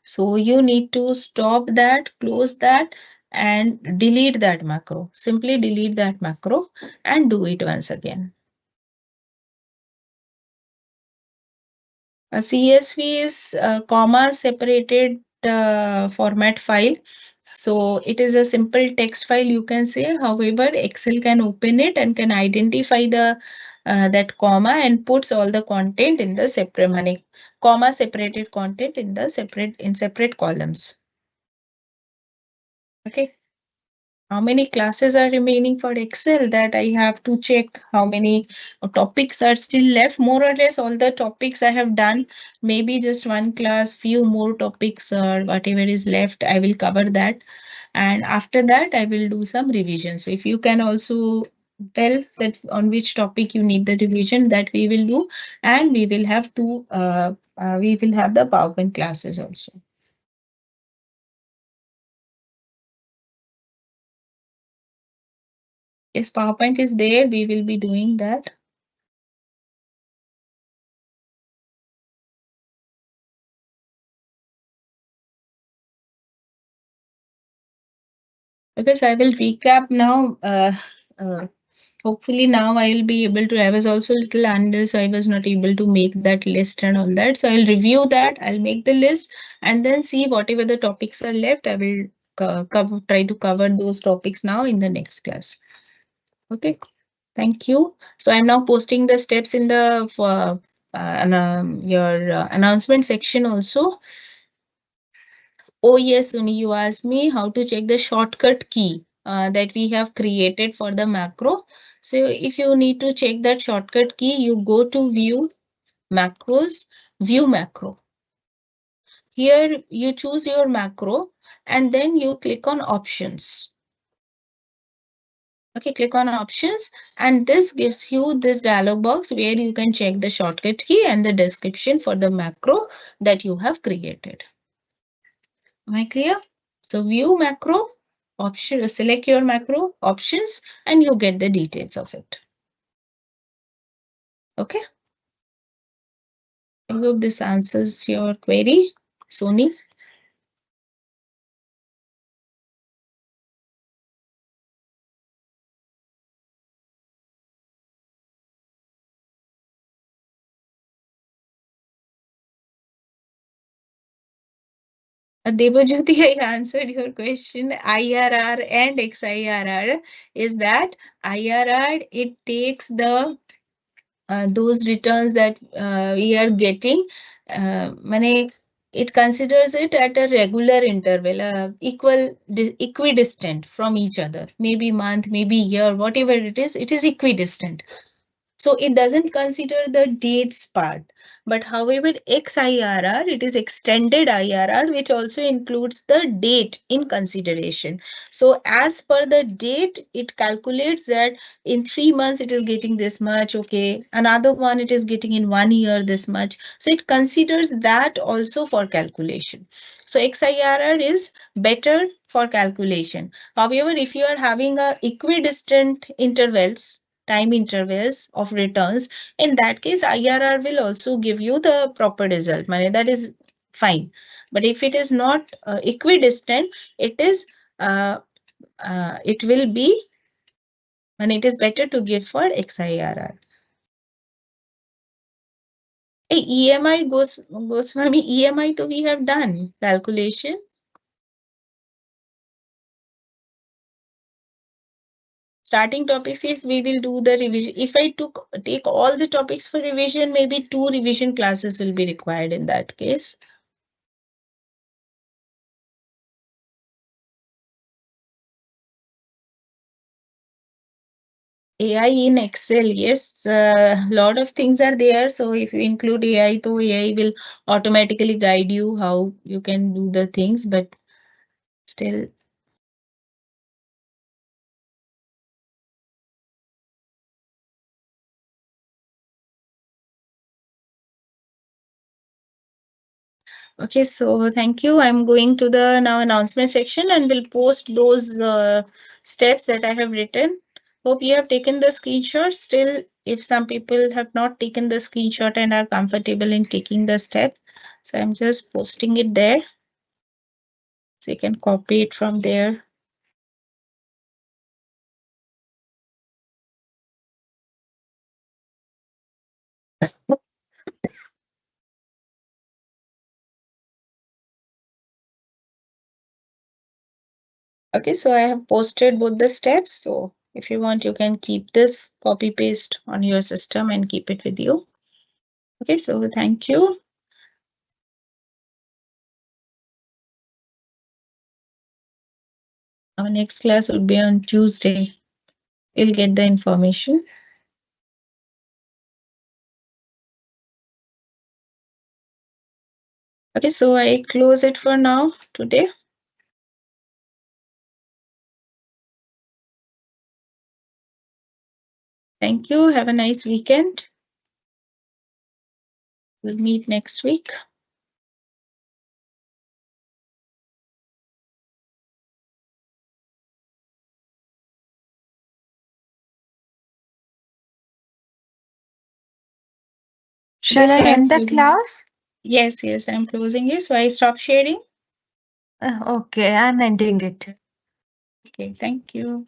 So you need to stop that, close that, and delete that macro. Simply delete that macro and do it once again. A CSV is a comma separated format file. So it is a simple text file, you can say. However, Excel can open it and can identify the that comma and puts all the content in the separate money, comma separated content in the separate columns. Okay. How many classes are remaining for Excel? That I have to check. How many topics are still left? More or less all the topics I have done. Maybe just one class, few more topics or whatever is left, I will cover that. And after that, I will do some revision. So if you can also tell that on which topic you need the revision, that we will do. And we will have we will have the PowerPoint classes also. Yes, PowerPoint is there. We will be doing that. Because I will recap now uh, Hopefully now I will be able to. I was also a little under, so I was not able to make that list and all that. So I'll review that. I'll make the list and then see whatever the topics are left. I will try to cover those topics now in the next class. Okay. Thank you. So I'm now posting the steps in the your announcement section also. Oh yes, Suni, you asked me how to check the shortcut key that we have created for the macro. So if you need to check that shortcut key, you go to view macros, view macro. Here you choose your macro and then you click on options. Okay, click on options and this gives you this dialog box where you can check the shortcut key and the description for the macro that you have created. Am I clear? So view macro, option, select your macro options and you get the details of it. Okay. I hope this answers your query, Sony. Debajyoti, I answered your question. IRR and XIRR is that IRR, it takes the those returns that we are getting, it considers it at a regular interval, equidistant from each other, maybe month, maybe year, whatever it is equidistant. So it doesn't consider the dates part. But however, XIRR, it is extended IRR, which also includes the date in consideration. So as per the date, it calculates that in 3 months it is getting this much, okay. Another one it is getting in 1 year this much. So it considers that also for calculation. So XIRR is better for calculation. However, if you are having a equidistant intervals, time intervals of returns, in that case IRR will also give you the proper result. That is fine. But if it is not equidistant, it is it will be, and it is better to give for XIRR. Hey, EMI Goswami, EMI to we have done calculation. Starting topics, yes, we will do the revision. If I take all the topics for revision, maybe 2 revision classes will be required in that case. AI in Excel, yes, a lot of things are there. So if you include AI, so AI will automatically guide you how you can do the things, but still. Okay, so thank you. I'm going to the now announcement section and will post those steps that I have written. Hope you have taken the screenshot. Still, if some people have not taken the screenshot and are comfortable in taking the step, so I'm just posting it there. So you can copy it from there. Okay, so I have posted both the steps. So if you want, you can keep this copy paste on your system and keep it with you. Okay, so thank you. Our next class will be on Tuesday. You'll get the information. Okay, so I close it for now today. Thank you. Have a nice weekend. We'll meet next week. Shall Okay, I so I'm end the closing. class? Yes, I'm closing it. So I stop sharing. Okay, I'm ending it. Okay, thank you.